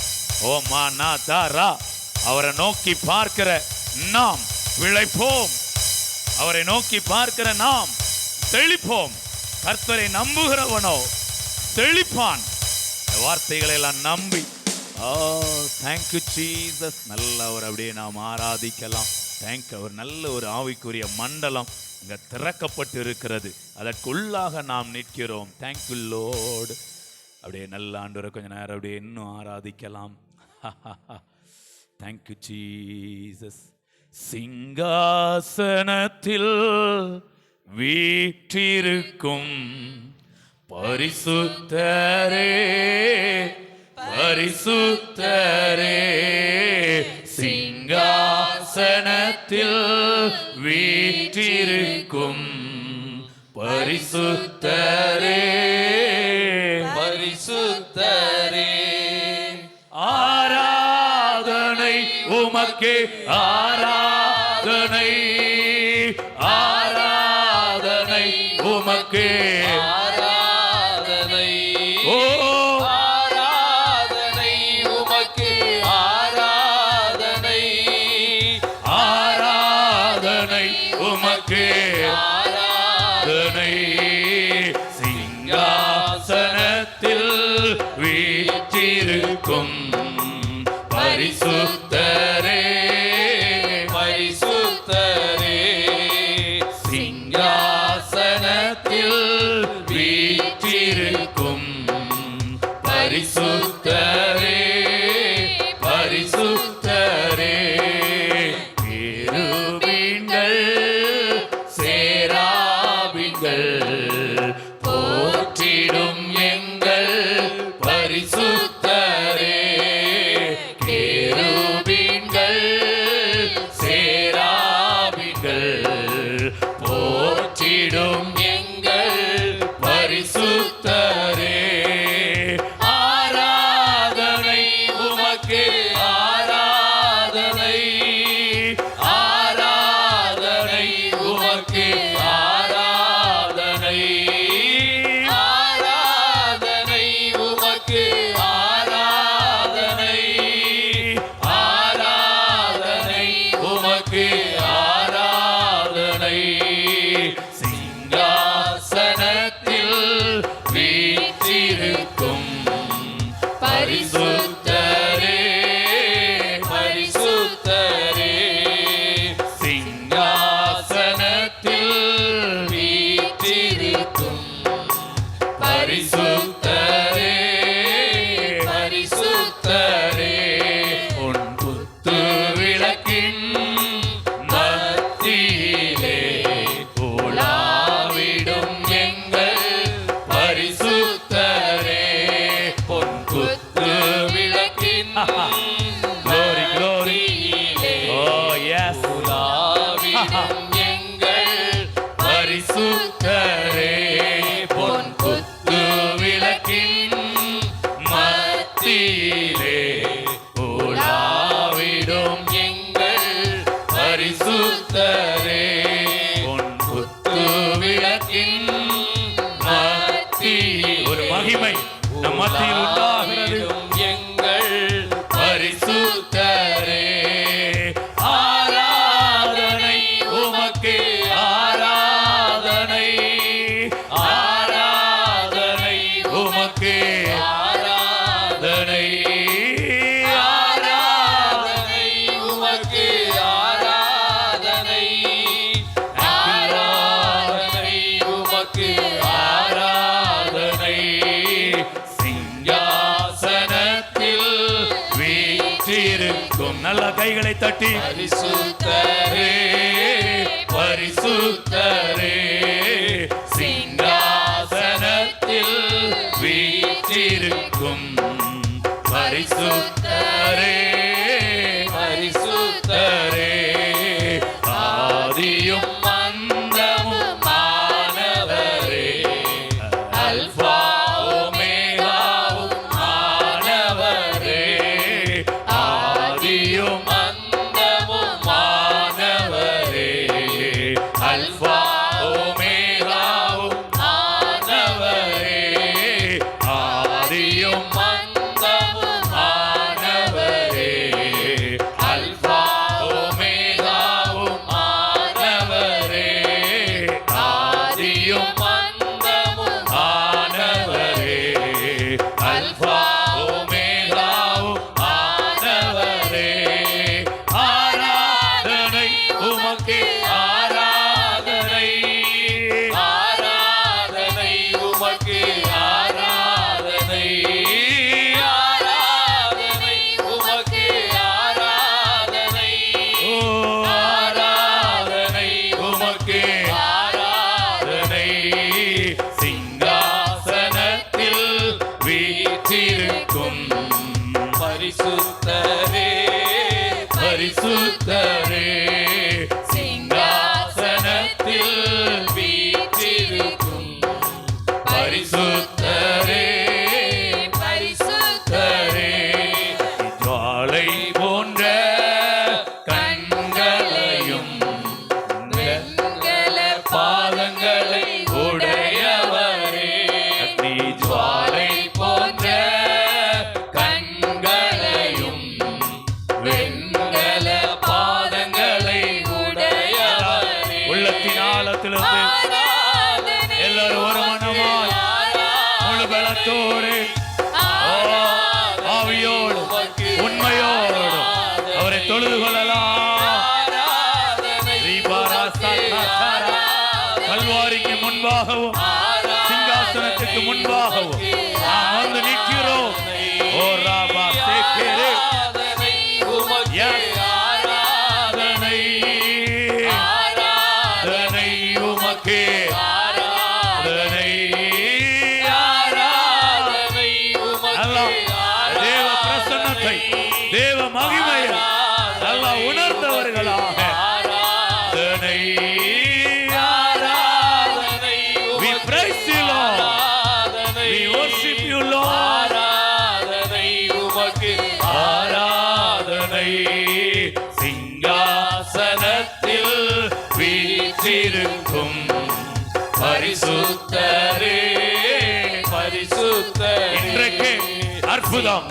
ஓ மானா தாரா. அவரை நோக்கி பார்க்கிற நாம் விளைப்போம். அவரை நோக்கி பார்க்கிற நாம் செழிப்போம். கர்த்தரை நம்புகிறவனோ செழிப்பான். வார்த்தைகளை எல்லாம் நம்பி, ஓ தேங்க்யூ ஜீசஸ். நல்ல ஒரு அப்படியே நாம் ஆராதிக்கலாம். தேங்க்யூ. அவர் நல்ல ஒரு ஆவிக்குரிய மண்டலம் இங்க திறக்கப்பட்டு இருக்கிறது. அதற்குள்ளாக நாம் நிற்கிறோம். Thank you Lord. அப்படியே நல்ல ஆண்டவரை கொஞ்ச நேரம் அப்படியே இன்னும் ஆராதிக்கலாம். Thank you Jesus. சிங்காசனத்தில் வீற்றிருக்கும் பரிசுத்தரே, பரிசுத்தரே. சிங்காசனத்தில் வீற்றிருக்கும் பரிசுத்தரே, பரிசுத்தரே. ஆராதனை உமக்கே, ஆராதனை, ஆராதனை உமக்கே, ஆராதனை. ஓ ஆராதனை உமக்கு, ஆராதனை. ஆராதனை உமக்கே, ஆராதனை. சிங்காசனத்தில் வீற்றிருக்கும் பரிசுத்தரே, பரிசுத்தரே. சிங்காசனத்தில் வீற்றிருக்கும் பரிசுத்தரே, பரிசுத்தரே. கேருபீன்கள் சேராபீன்கள் போற்றிடும் எங்கள் பரிசுத்தரே. கேருபீன்கள் சேராபீன்கள் போற்றிடும் எங்கள் பரிசுத்தரே. பரிசுத்தரே பரிசுத்தரே சிங்காசனத்தில் வீற்றிருக்கும் பரிசுத்தரே பரிசுத்தரே உன் குத்து விளக்கின் மத்தியிலே உலாவிடும் எங்கள் பரிசுத்தரே பொன் குத்து விளக்கின் Glory, glory. Oh, yes. உலாவிடும் எங்கள் பரிசுத்தரே பொன் குத்து விளக்கின் மத்தியிலே உலாவிடும் எங்கள் பரிசுத்தரே பொன் குத்து விளக்கின் மத்தியிலே ஒரு மகிமை நம் மத்தியில் உண்டாகிறது. எங்கள் பரிசுத்தரே ஆராதனை உமக்கு ஆராதனை ஆராதனை உமக்கு ஆராதனை ஆராதனை உமக்கு ஆராதனை ஆராதனை உமக்கு ஆராதனை சிங்காசனத்தில் வீற்றிருக்கும் நல்ல கைகளை தட்டி பரிசுத்தரே பரிசுத்தரே சிங்காசனத்தில் வீற்றிருக்கும் பரிசுத்தரே பரிசுத்தரே ஆதியும் அந்தமும் மானவரே அல்பா ஒமேகாவும் மானவரே ஆதியும் அந்தமும் மானவரே அல்பா ஒமேகாவும் மானவரே ஆதியும் அந்தமும் மானவரே அல்பா ஒமேகாவும் மானவரே ஆதியும் அந்தமும் மானவரே அல்பா ஒமேகாவும் மானவரே ஆராதனை உமக்கு ஆராதனை ஆராதனை உமக்கு ஆராதனை ஆராதனை உமக்கு ஆராதனை ஆராதனை உமக்கு ஆராதனை சிங்காசனத்தில் வீற்றிருக்கும் பரிசுத்தரே பரிசுத்தரே சிங்காசனத்தில் வீற்றிருக்கும் பரிசுத்தரே பரிசுத்தரே ஜுவாலை போன்ற கண்களையும் வெண்கல பாதங்களை உடையவரே அக்னி ஜுவாலை போன்ற கண்களையும் வெண்கல பாதங்களை உடையவரே உள்ளத்தின் ஆழத்திலிருந்து எல்லாரும் ஒரு மனமாய் முழு பலத்தோடு ஆவியோடு உண்மையோடு அவரை தொழுது கொள்ளலாம். கல்வாரிக்கு முன்பாகவும் சிங்காசனத்துக்கு முன்பாகவும் நாம் வந்து நிற்கிறோம். ஓ ராபா சேக்கேரே ஆராதனை ஆராதனை உமக்கே ஆராதனை ஆராதனை உமக்கே தேவ பிரசன்னத்தை தேவ மகிமையை நல்லா உணர்ந்தவர்களாக ஆராதனை ஆராதனை we praise you Lord we worship you Lord ஆராதனை உமக்கு ஆராதனை சிங்காசனத்தில் வீற்றிருக்கும் பரிசுத்தரே பரிசுத்தரே இன்றைக்கு அற்புதம்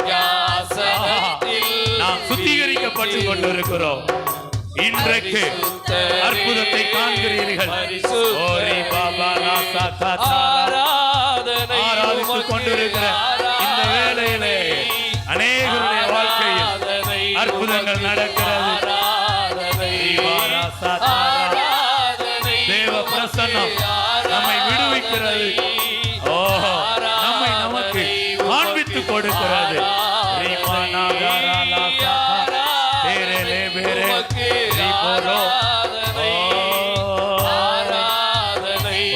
நாம் சுத்திகரிக்கப்பட்டு கொண்டிருக்கிறோம். இன்றைக்கு அற்புதத்தை காண்கிறீர்கள். ஓரி பாபா நாசா ஆராதித்துக் கொண்டிருக்கிற இந்த வேளையிலே நடக்கிறது. தேவ பிரசன்னம் நம்மை விடுவிக்கிறது. ஓஹோ, நம்மை நமக்கு காண்பித்து கொடுக்கிறது.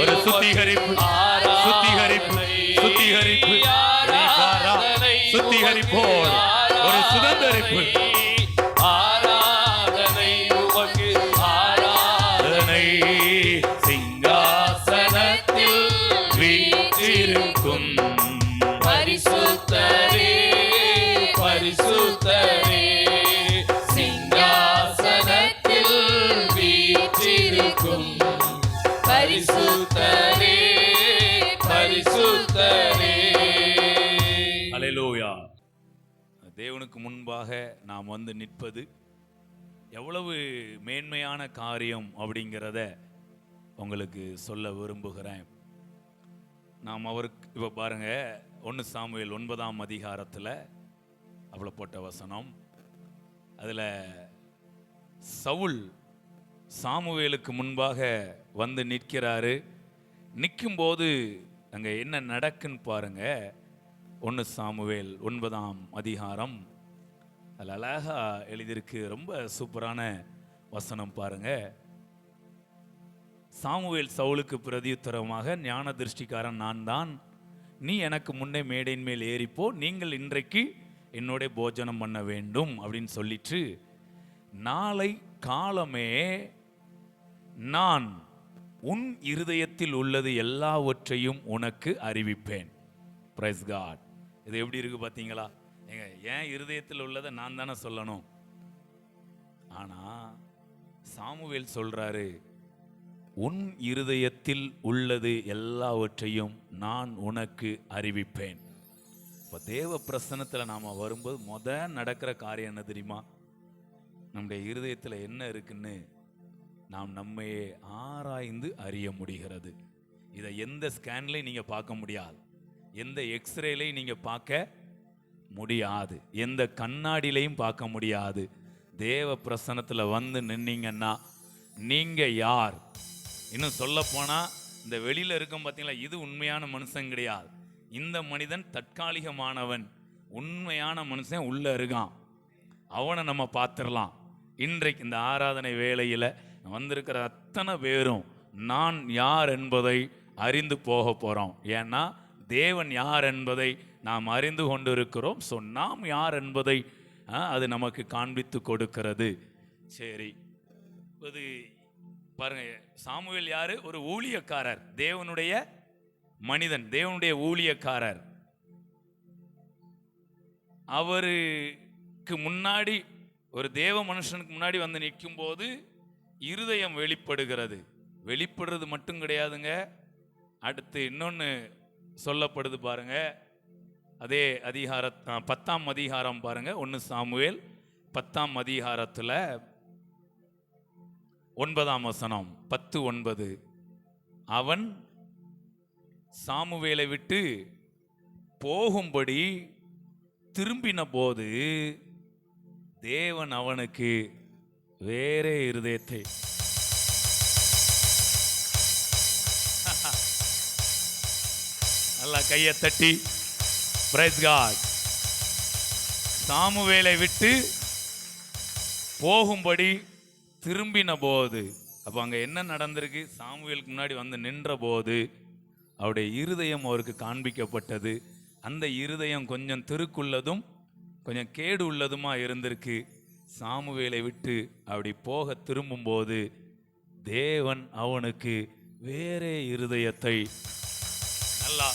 ஒரு சுத்திகரிப்பு, சுத்திகரிப்பு, சுத்திகரிப்பு, சுத்திகரிப்போடு ஒரு சுதந்திரிப்பு. ஆராதனை உமக்கு, ஆராதனை சிங்காசனத்தில் வீற்றிருக்கும் பரிசுத்தரே, பரிசுத்தரே, சிங்காசனத்தில் வீற்றிருக்கும் பரிசுத்தரே, பரிசுத்தரே. அல்லேலூயா. தேவனுக்கு முன்பாக நாம் வந்து நிற்பது எவ்வளவு மேன்மையான காரியம் அப்படிங்கிறத உங்களுக்கு சொல்ல விரும்புகிறேன். நாம் அவருக்கு இப்போ பாருங்க, 1 சாமுவேல் 9ஆம் அதிகாரத்தில் அவ்வளோ போட்ட வசனம். அதில் சவுல் சாமுவேலுக்கு முன்பாக வந்து நிற்கிறாரு. நிற்கும்போது அங்கே என்ன நடக்குன்னு பாருங்க. 1 சாமுவேல் 9ஆம் அதிகாரம், அதில் அழகா எழுதியிருக்கு. ரொம்ப சூப்பரான வசனம் பாருங்க. சாமுவேல் சவுலுக்கு பிரதியுத்தரமாக, ஞான திருஷ்டிக்காரன் நான் தான், நீ எனக்கு முன்னே மேடையின் மேல் ஏறிப்போ, நீங்கள் இன்றைக்கு என்னோட போஜனம் பண்ண வேண்டும் அப்படின்னு சொல்லிட்டு, நாளை காலமே நான் உன் இருதயத்தில் உள்ளது எல்லாவற்றையும் உனக்கு அறிவிப்பேன். Price God. இது எப்படி இருக்கு பார்த்தீங்களா? என் இருதயத்தில் உள்ளதை நான் தானே சொல்லணும். ஆனா சாமுவேல் சொல்றாரு, உன் இருதயத்தில் உள்ளது எல்லாவற்றையும் நான் உனக்கு அறிவிப்பேன். இப்போ தேவ பிரசன்னத்தில் நாம் வரும்போது நடக்கிற காரியம் என்ன தெரியுமா? நம்முடைய இருதயத்தில் என்ன இருக்குன்னு நாம் நம்மையே ஆராய்ந்து அறிய முடிகிறது. இதை எந்த ஸ்கேன்லையும் நீங்கள் பார்க்க முடியாது, எந்த எக்ஸ்ரேலையும் நீங்கள் பார்க்க முடியாது, எந்த கண்ணாடிலையும் பார்க்க முடியாது. தேவ பிரசன்னத்தில் வந்து நின்னீங்கன்னா நீங்கள் யார்? இன்னும் சொல்ல போனால், இந்த வெளியில் இருக்கும் பார்த்தீங்களா, இது உண்மையான மனுஷன் கிடையாது. இந்த மனிதன் தற்காலிகமானவன். உண்மையான மனுஷன் உள்ளே இருக்கான். அவனை நம்ம பார்த்துடலாம். இன்றைக்கு இந்த ஆராதனை வேளையில் வந்திருக்கிற அத்தனை பேரும் நான் யார் என்பதை அறிந்து போக போகிறோம். ஏன்னா தேவன் யார் என்பதை நாம் அறிந்து கொண்டிருக்கிறோம். ஸோ நாம் யார் என்பதை அது நமக்கு காண்பித்து கொடுக்கிறது. சரி, இது பாருங்க, சாமுவேல் யாரு? ஒரு ஊழியக்காரர், தேவனுடைய மனிதன், தேவனுடைய ஊழியக்காரர். அவருக்கு முன்னாடி, ஒரு தேவ மனுஷனுக்கு முன்னாடி வந்து நிற்கும் போது இருதயம் வெளிப்படுகிறது. வெளிப்படுறது மட்டும் கிடையாதுங்க, அடுத்து இன்னொன்று சொல்லப்படுது பாருங்க. அதே 10ஆம் அதிகாரம் பாருங்க, 1 சாமுவேல் 10ஆம் அதிகாரத்தில் 9ஆம் வசனம், 10:9. அவன் சாமுவேலை விட்டு போகும்படி திரும்பின போது தேவன் அவனுக்கு வேறே இருதயத்தை நல்லா கையை தட்டி பிரைஸ் காட். சாமுவேலை விட்டு போகும்படி திரும்பின போது, அப்போ அங்கே என்ன நடந்திருக்கு? சாமுவேலுக்கு முன்னாடி வந்து நின்ற போது அவருடைய இருதயம் அவருக்கு காண்பிக்கப்பட்டது. அந்த இருதயம் கொஞ்சம் திருக்குள்ளதும் கொஞ்சம் கேடு உள்ளதுமா இருந்திருக்கு. சாமுவேலை விட்டு அப்படி போக திரும்பும்போது தேவன் அவனுக்கு வேறே இருதயத்தை, நல்லா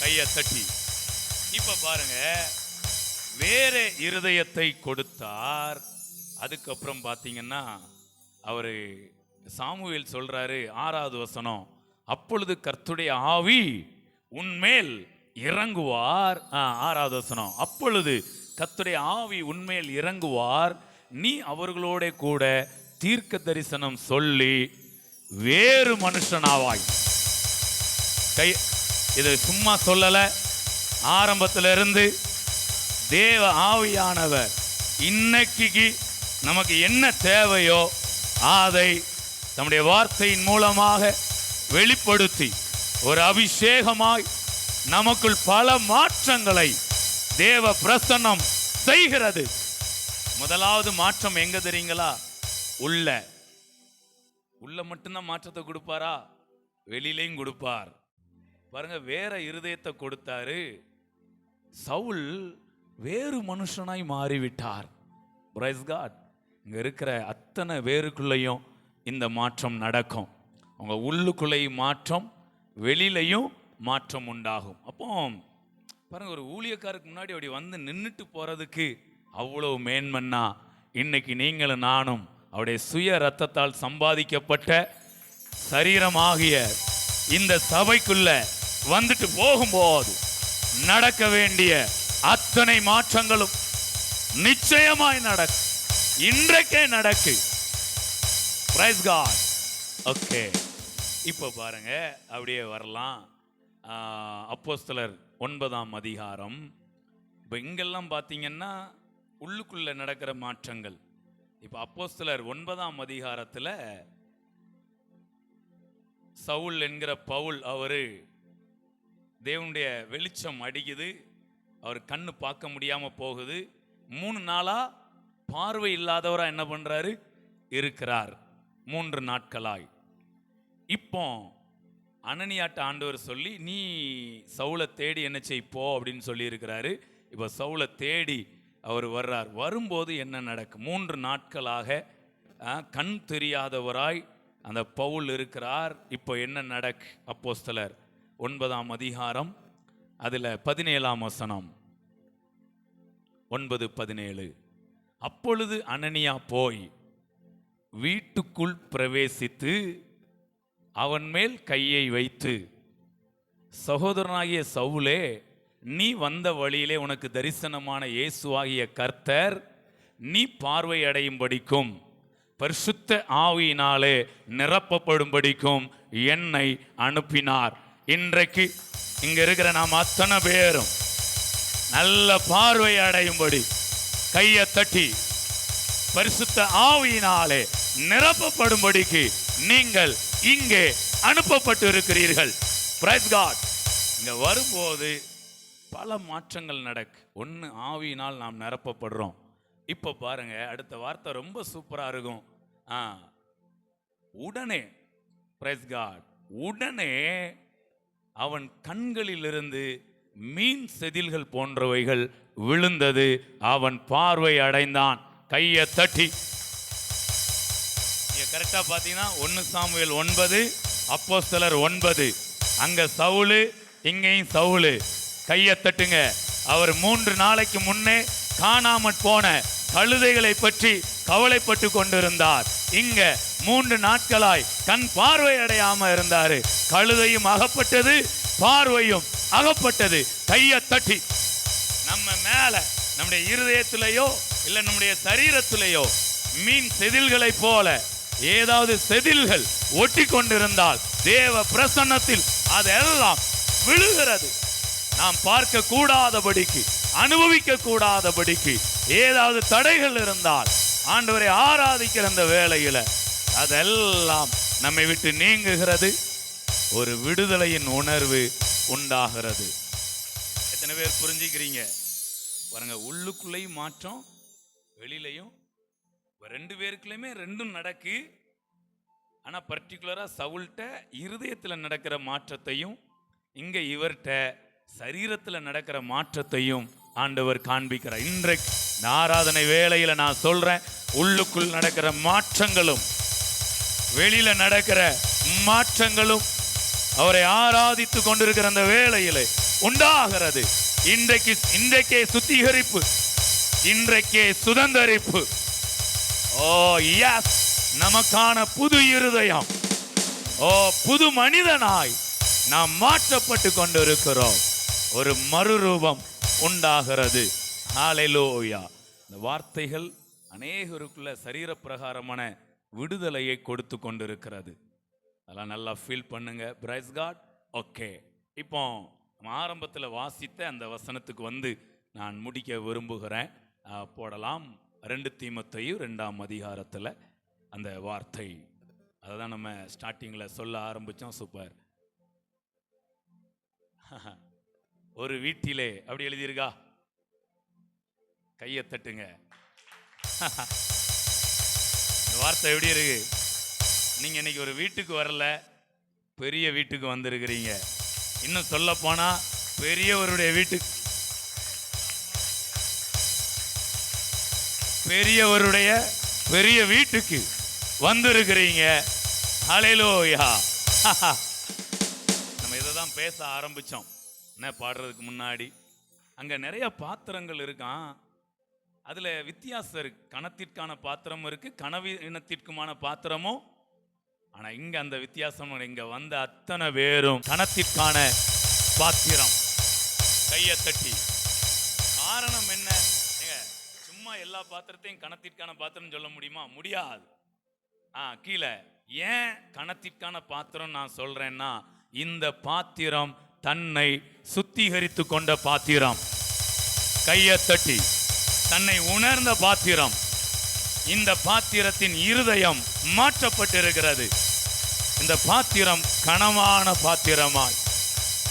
கையை தட்டி இப்ப பாருங்க, வேறே இருதயத்தை கொடுத்தார். அதுக்கப்புறம் பார்த்தீங்கன்னா அவரு சாமுவேல் சொல்றாரு, 6வது வசனம், அப்பொழுது கர்த்தருடைய ஆவி உன்மேல் இறங்குவார். 6வது வசனம், அப்பொழுது கர்த்தருடைய ஆவி உன்மேல் இறங்குவார், நீ அவர்களோட கூட தீர்க்க தரிசனம் சொல்லி வேறு மனுஷனாவாய். இது சும்மா சொல்லல, ஆரம்பத்திலிருந்து தேவ ஆவியானவர் இன்னைக்கு நமக்கு என்ன தேவையோ அதை நம்முடைய வார்த்தையின் மூலமாக வெளிப்படுத்தி ஒரு அபிஷேகமாய் நமக்குள் பல மாற்றங்களை தேவ பிரசன்னம் செய்கிறது. முதலாவது மாற்றம் எங்க தெரியுங்களா? உள்ள மட்டும்தான் மாற்றத்தை கொடுப்பாரா? வெளியிலையும் கொடுப்பார். பாருங்க, வேற இருதயத்தை கொடுத்தாரு. சவுல் வேறு மனுஷனாய் மாறிவிட்டார். Praise God. இங்க இருக்கிற அத்தனை வேருக்குள்ளேயும் இந்த மாற்றம் நடக்கும். உங்க உள்ளுக்குள்ளேயும் மாற்றம், வெளியிலையும் மாற்றம் உண்டாகும். அப்போ பாருங்க, ஒரு ஊழியக்காருக்கு முன்னாடி அப்படி வந்து நின்றுட்டு போறதுக்கு அவ்வளவு மேன்மன்னா, இன்னைக்கு நீங்களும் நானும் அவருடைய சுய ரத்தத்தால் சம்பாதிக்கப்பட்ட சரீரமாகிய இந்த சபைக்குள்ள வந்துட்டு போகும்போது நடக்க வேண்டிய அத்தனை மாற்றங்களும் நிச்சயமாய் நடக்கும். இன்றைக்கே நடக்கு. Price God. ஓகே, இப்போ பாருங்க, அப்படியே வரலாம். அப்போஸ்தலர் 9ஆம் அதிகாரம். இப்போ இங்கெல்லாம் பார்த்தீங்கன்னா உள்ளுக்குள்ள நடக்கிற மாற்றங்கள். இப்போ அப்போஸ்தலர் 9ஆம் அதிகாரத்தில் சவுல் என்கிற பவுல், அவரு தேவனுடைய வெளிச்சம் அடிக்குது, அவர் கண்ணு பார்க்க முடியாம போகுது. 3 நாளா பார்வை இல்லாதவரா என்ன பண்றாரு? இருக்கிறார். 3 நாட்களாய். இப்போ அனனியாட்ட ஆண்டவர் சொல்லி, நீ சவுலை தேடி என்ன செய்ப்போ அப்படின்னு சொல்லி இருக்கிறாரு. இப்போ சவுலை தேடி அவர் வர்றார். வரும்போது என்ன நடக்கும்? 3 நாட்களாக கண் தெரியாதவராய் அந்த பவுல் இருக்கிறார். இப்போ என்ன நடக்கு? அப்போஸ்தலர் 9ஆம் அதிகாரம், அதில் 17ஆம் வசனம். 9:17. அப்பொழுது அனனியா போய் வீட்டுக்குள் பிரவேசித்து அவன் மேல் கையை வைத்து, சகோதரனாகிய சவுலே, நீ வந்த வழியிலே உனக்கு தரிசனமான இயேசுவாகிய கர்த்தர் நீ பார்வை அடையும்படிக்கும் பரிசுத்த ஆவியினாலே நிரப்பப்படும்படிக்கும் என்னை அனுப்பினார். இன்றைக்கு இங்க இருக்கிற நாம் அத்தனை பேரும் நல்ல பார்வை அடையும்படி கையை தட்டி பரிசுத்த ஆவியினாலே நிரப்பப்படும்படிக்கு நீங்கள் இங்கே அனுப்பப்பட்டு இருக்கிறீர்கள். Praise God. இங்க வரும்போது பல மாற்றங்கள் நடக்கு. ஒன்று, ஆவியினால் நாம் நிரப்பப்படுறோம். இப்போ பாருங்க, அடுத்த வார்த்தை ரொம்ப சூப்பரா இருக்கும். உடனே, பிரைஸ் காட், உடனே அவன் கண்களிலிருந்து மீன் செதில்கள் போன்றவைகள் விழுந்தது, அவன் பார்வை அடைந்தான். கையை தட்டி. கரெக்டா பாத்தீங்கன்னா 1 சாமுவேல் 9, அப்போஸ்தலர் 9. அங்க சவுலு, இங்கேயும் சவுலு. கையை தட்டுங்க. அவர் 3 நாளைக்கு முன்னே காணாமற் போன கழுதைகளை பற்றி கவலைப்பட்டு கொண்டிருந்தார். இங்க 3 நாட்களாய் கண் பார்வை அடையாம இருந்தாரு. கழுதையும் அகப்பட்டது, பார்வையும் அகப்பட்டது. கையை தட்டி நம்ம மேல, நம்முடைய இருதயத்திலேயோ இல்ல நம்முடைய சரீரத்திலேயோ மீன் செதில்களை போல ஏதாவது செதில்கள் ஒட்டி கொண்டிருந்தால் தேவ பிரசன்னத்தில் அதெல்லாம் விழுகிறது. நாம் பார்க்க கூடாதபடிக்கு, அனுபவிக்க கூடாதபடிக்கு ஏதாவது தடைகள் இருந்தால் ஆண்டவரை ஆராதிக்கிற அந்த வேளையில அதெல்லாம் நம்மை விட்டு நீங்குகிறது. ஒரு விடுதலையின் உணர்வு உண்டாகிறது. எத்தனை பேர் புரிஞ்சுக்கிறீங்க? பாருங்க, உள்ளுக்குள்ளேயும் மாற்றம், வெளியிலையும். 2 பேருக்குள்ளயுமே 2ம் நடக்கு. ஆனா பர்டிகுலரா சவுல்ட்ட இருதயத்துல நடக்கிற மாற்றத்தையும், இங்க இவர்கிட்ட சரீரத்துல நடக்கிற மாற்றத்தையும் ஆண்டவர் காண்பிக்கிறார். இன்றைக்கு ஆராதனை வேளையில நான் சொல்றேன், உள்ளுக்குள் நடக்கிற மாற்றங்களும் வெளியில நடக்கிற மாற்றங்களும் அவரை ஆராதித்து கொண்டிருக்கிற அந்த வேளையிலே உண்டாகிறது. இன்றைக்கே சுத்திகரிப்பு, இன்றைக்கே சுதந்தரிப்பு. ஓ எஸ், நமக்கான புது இருதயம், ஓ புது மனிதனாய் நாம் மாற்றப்பட்டு கொண்டிருக்கிறோம். ஒரு மறுரூபம் உண்டாகிறது. ஹல்லேலூயா. இந்த வார்த்தைகள் அநேகருக்குள்ள சரீர பிரகாரமான விடுதலையை கொடுத்து கொண்டிருக்கிறது. அதெல்லாம் நல்லா ஃபீல் பண்ணுங்க. Price God. ஓகே, இப்போ ஆரம்பத்தில் வாசித்த அந்த வசனத்துக்கு வந்து நான் முடிக்க விரும்புகிறேன். போடலாம். 2 தீமோத்தேயு 2ஆம் அதிகாரத்தில் அந்த வார்த்தை அதான் நம்ம ஸ்டார்டிங்கில் சொல்ல ஆரம்பித்தோம். சூப்பர். ஒரு வீட்டிலே அப்படி எழுதியிருக்கா? கையை தட்டுங்க. இந்த வார்த்தை எப்படி இருக்கு? நீங்க இன்னைக்கு ஒரு வீட்டுக்கு வரல, பெரிய வீட்டுக்கு வந்திருக்கிறீங்க. இன்னும் சொல்ல போனா பெரியவருடைய வீட்டுக்கு, பெரியவருடைய பெரிய வீட்டுக்கு வந்திருக்கிறீங்க. ஹல்லேலூயா. நம்ம இதை தான் பேச ஆரம்பிச்சோம் என்ன பாடுறதுக்கு முன்னாடி. அங்க நிறைய பாத்திரங்கள் இருக்கான். அதுல வித்தியாசம் இருக்கு. கணத்திற்கான பாத்திரம் இருக்கு, கனவீனத்திற்குமான பாத்திரமும். ஆனா இங்க அந்த வித்தியாசம். இங்க வந்த அத்தனை பேரும் கணத்திற்கான பாத்திரம். கையை தட்டி. காரணம் என்ன? சும்மா எல்லா பாத்திரத்தையும் கணத்திற்கான பாத்திரம் சொல்ல முடியுமா? முடியாது. கீழே ஏன் கணத்திற்கான பாத்திரம் நான் சொல்றேன்னா, இந்த பாத்திரம் தன்னை சுத்திகரித்து கொண்ட பாத்திரம். கையை தட்டி. தன்னை உணர்ந்த பாத்திரம். இந்த பாத்திரத்தின் இருதயம் மாற்றப்பட்டிருக்கிறது. இந்த பாத்திரம் கனமான பாத்திரமாய்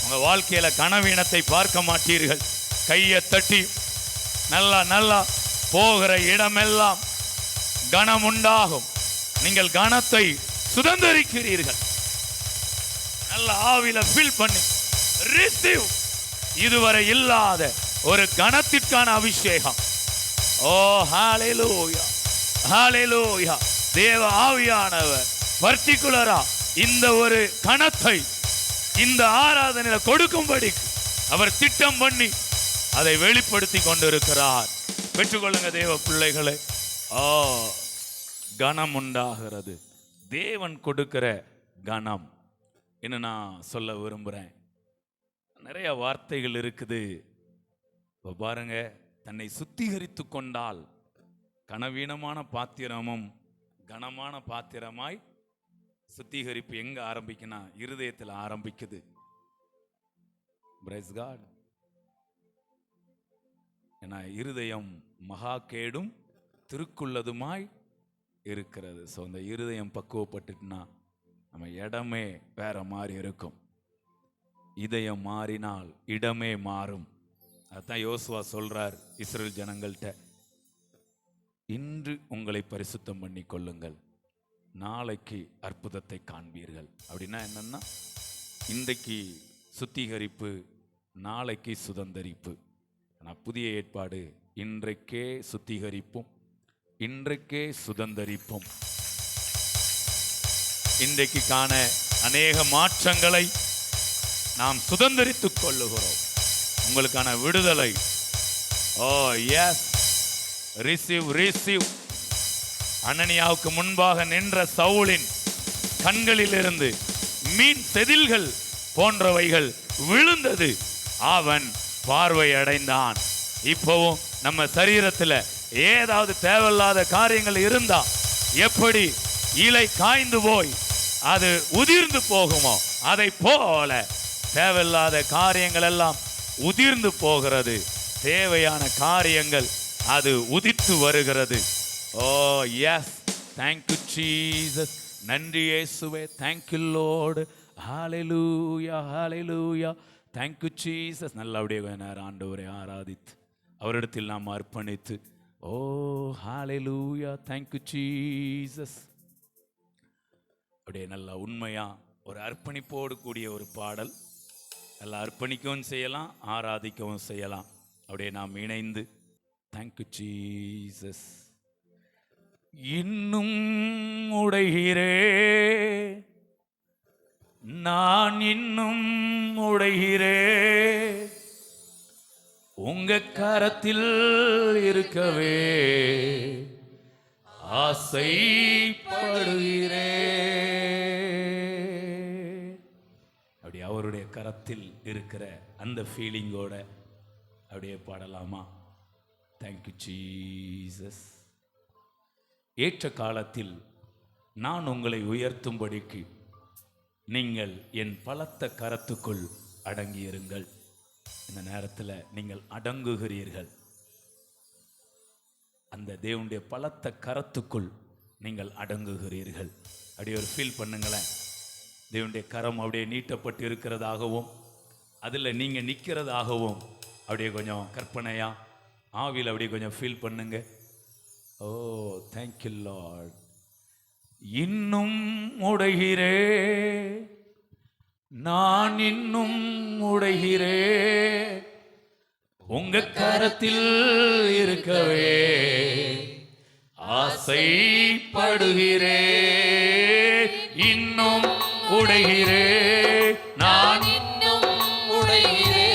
உங்க வாழ்க்கையில கனவீனத்தை பார்க்க மாட்டீர்கள். கையை தட்டி. நல்லா நல்லா போகிற இடமெல்லாம் கனம் உண்டாகும். நீங்கள் கனத்தை சுதந்திரிக்கிறீர்கள். நல்ல ஆவில ஃபீல் பண்ணி ரிசீவ். இதுவரை இல்லாத ஒரு கனத்திற்கான அபிஷேகம். ஓ ஹல்லேலூயா, ஹல்லேலூயா. தேவ ஆவியானவர் பர்டிகுலரா இந்த ஒரு கனத்தை இந்த ஆராதனையில கொடுக்கும்படி அவர் திட்டம் பண்ணி அதை வெளிப்படுத்தி கொண்டிருக்கிறார். பெற்றுக்கொள்ளுங்க தேவ பிள்ளைகளை. கனம் உண்டாகிறது. தேவன் கொடுக்கிற கனம் என்ன நான் சொல்ல விரும்புகிறேன். நிறைய வார்த்தைகள் இருக்குது. இப்போ பாருங்க, தன்னை சுத்திகரித்து கொண்டால் கனவீனமான பாத்திரமும் கனமான பாத்திரமாய் சுத்திகரிப்பு எங்க ஆரம்பிக்குன்னா இருதயத்தில் ஆரம்பிக்குது. Praise God. ஏன்னா இருதயம் மகா கேடும் திருக்குள்ளதுமாய் இருக்கிறது. ஸோ அந்த இருதயம் பக்குவப்பட்டுட்டுனா நம்ம இடமே வேற மாதிரி இருக்கும். இதயம் மாறினால் இடமே மாறும். அதுதான் யோசுவா சொல்றார் இஸ்ரேல் ஜனங்கள்கிட்ட, இன்று உங்களை பரிசுத்தம் பண்ணி கொள்ளுங்கள், நாளைக்கு அற்புதத்தை காண்பீர்கள். அப்படின்னா என்னன்னா, இன்றைக்கு சுத்திகரிப்பு, நாளைக்கு சுதந்தரிப்பு. ஆனால் புதிய ஏற்பாடு இன்றைக்கே சுத்திகரிப்பும் இன்றைக்கே சுதந்தரிப்பும். இன்றைக்கு காண அநேக மாற்றங்களை நாம் சுதந்தரித்துக் கொள்ளுகிறோம். உங்களுக்கான விடுதலை. ஓ எஸ், ரிசீவ் ரிசீவ். அனனியாவுக்கு முன்பாக நின்ற சவுலின் கண்களிலிருந்து மீன் செதில்கள் போன்றவைகள் விழுந்தது. அவன் பார்வை அடைந்தான். இப்பவும் நம்ம சரீரத்தில் ஏதாவது தேவையில்லாத காரியங்கள் இருந்தா எப்படி இலை காய்ந்து போய் அது உதிர்ந்து போகுமோ, அதை போல தேவையில்லாத காரியங்கள் எல்லாம் உதிர்ந்து போகிறது. தேவையான காரியங்கள் அது உதித்து வருகிறது. ஓ எஸ், தேங்க் யூ ஜீசஸ். நன்றி இயேசுவே. Thank you Lord. Hallelujah, hallelujah. Thank you Jesus. நல்லபடியாக நேரம் ஆண்டவரை ஆராதித்து அவரிடத்தில் நாம் அர்ப்பணித்து, ஓ ஹல்லேலூயா, தேங்க் யூ ஜீசஸ். அப்படியே நல்லா உண்மையா ஒரு அர்ப்பணிப்போடு கூடிய ஒரு பாடல். நல்லா அர்ப்பணிக்கவும் செய்யலாம், ஆராதிக்கவும் செய்யலாம். அப்படியே நாம் இணைந்து தேங்க் யூ ஜீசஸ். இன்னும் உடைகிறே, நான் இன்னும் உடைகிறே, உங்க கரத்தில் இருக்கவே ஆசைப்படுகிறே. அப்படி அவருடைய கரத்தில் இருக்கிற அந்த ஃபீலிங்கோட அப்படியே பாடலாமா? Thank you Jesus. ஏற்ற காலத்தில் நான் உங்களை உயர்த்தும்படிக்கு நீங்கள் என் பலத்த கரத்துக்குள் அடங்கியிருங்கள். இந்த நேரத்தில் நீங்கள் அடங்குகிறீர்கள். அந்த தேவனுடைய பலத்த கரத்துக்குள் நீங்கள் அடங்குகிறீர்கள். அப்படியே ஒரு ஃபீல் பண்ணுங்களேன். தேவனுடைய கரம் அப்படியே நீட்டப்பட்டு இருக்கிறதாகவும் அதில் நீங்கள் நிற்கிறதாகவும் அப்படியே கொஞ்சம் கற்பனையா ஆவியில் அப்படியே கொஞ்சம் ஃபீல் பண்ணுங்க. ஓ தேங்க்யூ லார்ட். இன்னும் உடைகிறே, நான் இன்னும் உடைகிறே, உங்க கரத்தில் இருக்கவே ஆசைப்படுகிறே. இன்னும் உடைகிறே, நான் இன்னும் உடைகிறே,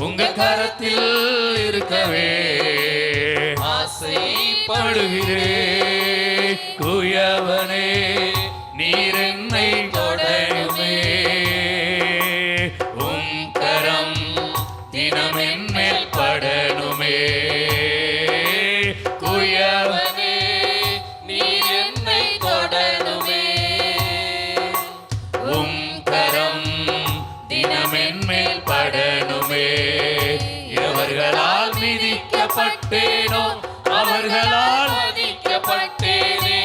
உங்க கரத்தில் இருக்கவே ஆசைப்படுகிறே. குயவனே நீர் என்னை தொடருமே, உம் கரம் தினம் என் மேல் படணுமே. குயவனே நீர் என்னை தொடருமே, உம் கரம் தினம் என் மேல் படணுமே. எவர்களால் மிதிக்கப்பட்டேனோ அவர்களால் மதிக்கப்பட்டேனே,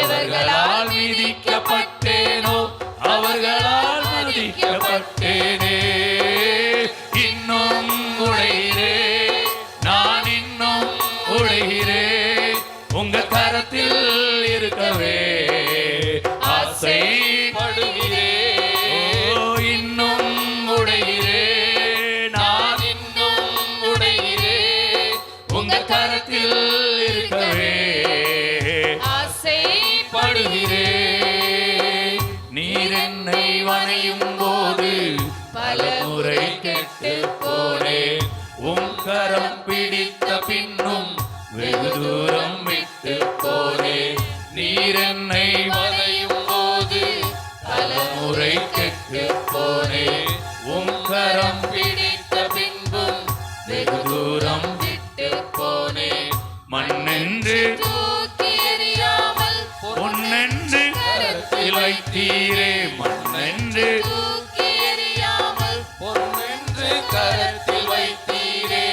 எவர்களால் மிதிக்கப்பட்டேனோ அவர்களால் மதிக்கப்பட்டேனே. இன்னும் உடைகிறே, நான் இன்னும் உடைகிறே, உங்க கரத்தில் இருக்கவே ஆசைப்படுகிறே. ஓ இன்னும் உடைகிறே, நான் இன்னும் உடைகிறே, உங்க கரத்தில் இருக்கவே ஆசைப்படுகிறே. நீர் என்னை வணையும் போது பலமுறை கெட்டு போனேன். உம் கரம் பிடித்த பின்னும் வெகு தூரம் விட்டு போனேன். நீர் என்னை வணையும் போது பலமுறை கெட்டு போனேன். உம் கரம் பிடித்த பின்பும் வெகு தூரம் விட்டு போனேன். மண்ணென்று தூக்கி எறியாமல் பொன்னென்று கரத்தில் வைத்தீரே, மண்ணென்று தூக்கி எறியாமல் பொன்னென்று கரத்தில் வைத்தீரே.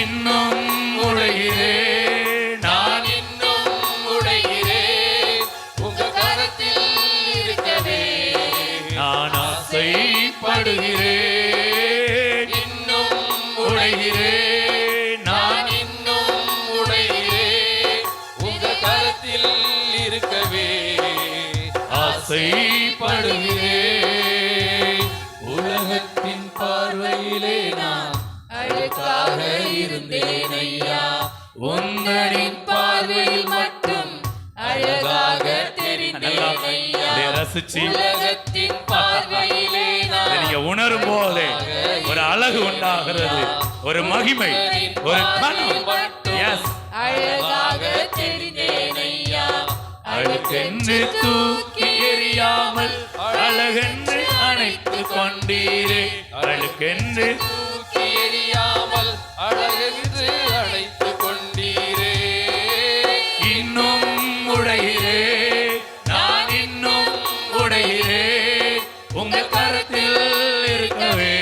இன்னும் உடைகிறே, நான் இன்னும் உடைகிறே, உங்க கரத்தில் இருக்கவே நான் ஆசைப்படுகிறேன். இன்னும் உடைகிறே, நான் இன்னும் உடைகிறே, உங்க கரத்தில் இருக்கவே ஆசைப்படுகிறேன். உலகத்தின் பார்வையிலே நான் அழுக்காக இருந்தேன் ஐயா, உங்களின் பார்வையில் மட்டும் அழகாக தெரிந்தேன் ஐயா. இதை ரசிச்சு உலகத்தின் பார்வையிலே இதை நான் நீங்க உணரும் போதே ஒரு அழகு உண்டாகிறது, ஒரு மகிமை, ஒரு கனம். எஸ் அழகாக தெரிந்தேன் ஐயா. அழுக்கென்று தூக்கி எறியாமல் அழகென்று அணைத்து கொண்டீரே. அழுக்கென்று தூக்கி எறியாமல் அழகென்று அழைத்து கொண்டீரே. இன்னும் உடைகிறே, நான் இன்னும் உடைகிறே, உங்க கரத்தில் இருக்கவே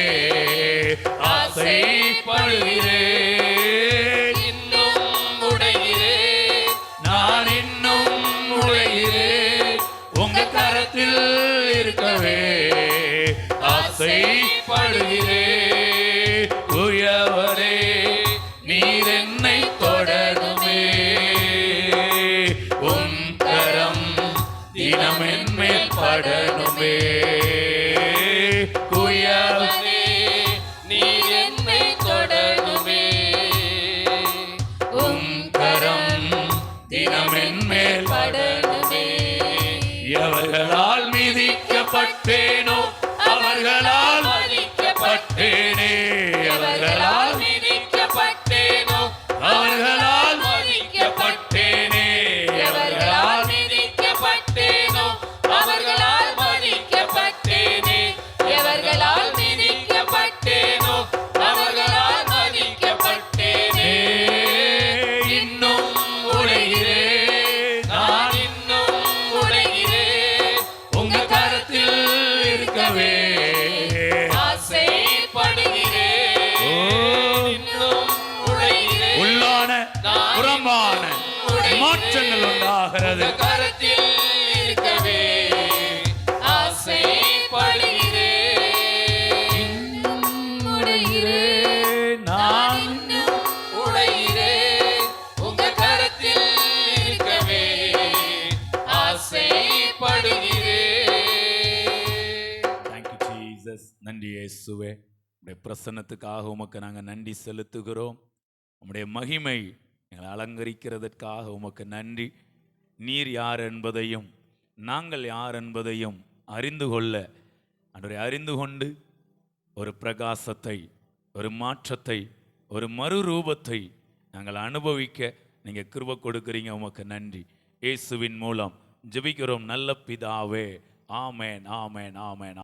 ஆசைப்படுகிறேன். இன்னும் உடைகிறே, நான் இன்னும் உடைகிறேன், உங்க கரத்தில் இருக்கவே ஆசைப்படுகிறேன். உயவரே நீர் என்னை தொடருமே, உம் கரம் தினம் என் மேல் படணுமே. குயவரே நீர் என்னை தொடருமே, உம் கரம் தினம் என் மேல் படணுமே. எவர்களால் மிதிக்கப்பட்டேனோ அவர்களால் மதிக்கப்பட்டேனே. எவர்களால் மிதிக்கப்பட்டேனோ அவர்களால் மதிக்கப்பட்டேனே. எவர்களால் மிதிக்கப்பட்டேனோ அவர்களால் மதிக்கப்பட்டேனே. எவர்களால் மிதிக்கப்பட்டேனோ அவர்களால் மதிக்கப்பட்டேனே. இன்னும் உடைகிறேன், நான் இன்னும் உடைகிறே, உங்க கரத்தில் மாற்றங்கள் உண்டாகிறது. உங்க கரத்தில் இருக்கவே ஆசைப்படுகிறேன். உடைகிறேன் நான் இன்னும். உடைகிறேன். உங்க கரத்தில் இருக்கவே ஆசைப்படுகிறேன். Thank you Jesus. நன்றி இயேசுவே. உடைய பிரசன்னத்துக்காக உமக்கு நாங்கள் நன்றி செலுத்துகிறோம். உம்முடைய மகிமை எங்களை அலங்கரிக்கிறதற்காக உமக்கு நன்றி. நீர் யார் என்பதையும் நாங்கள் யார் என்பதையும் அறிந்து கொள்ள அன்றைய அறிந்து கொண்டு ஒரு பிரகாசத்தை, ஒரு மாற்றத்தை, ஒரு மறுரூபத்தை நாங்கள் அனுபவிக்க நீங்கள் கிருபை கொடுக்குறீங்க. உமக்கு நன்றி. இயேசுவின் மூலம் ஜெபிக்கிறோம் நல்ல பிதாவே. ஆமேன், ஆமேன், ஆமேன்.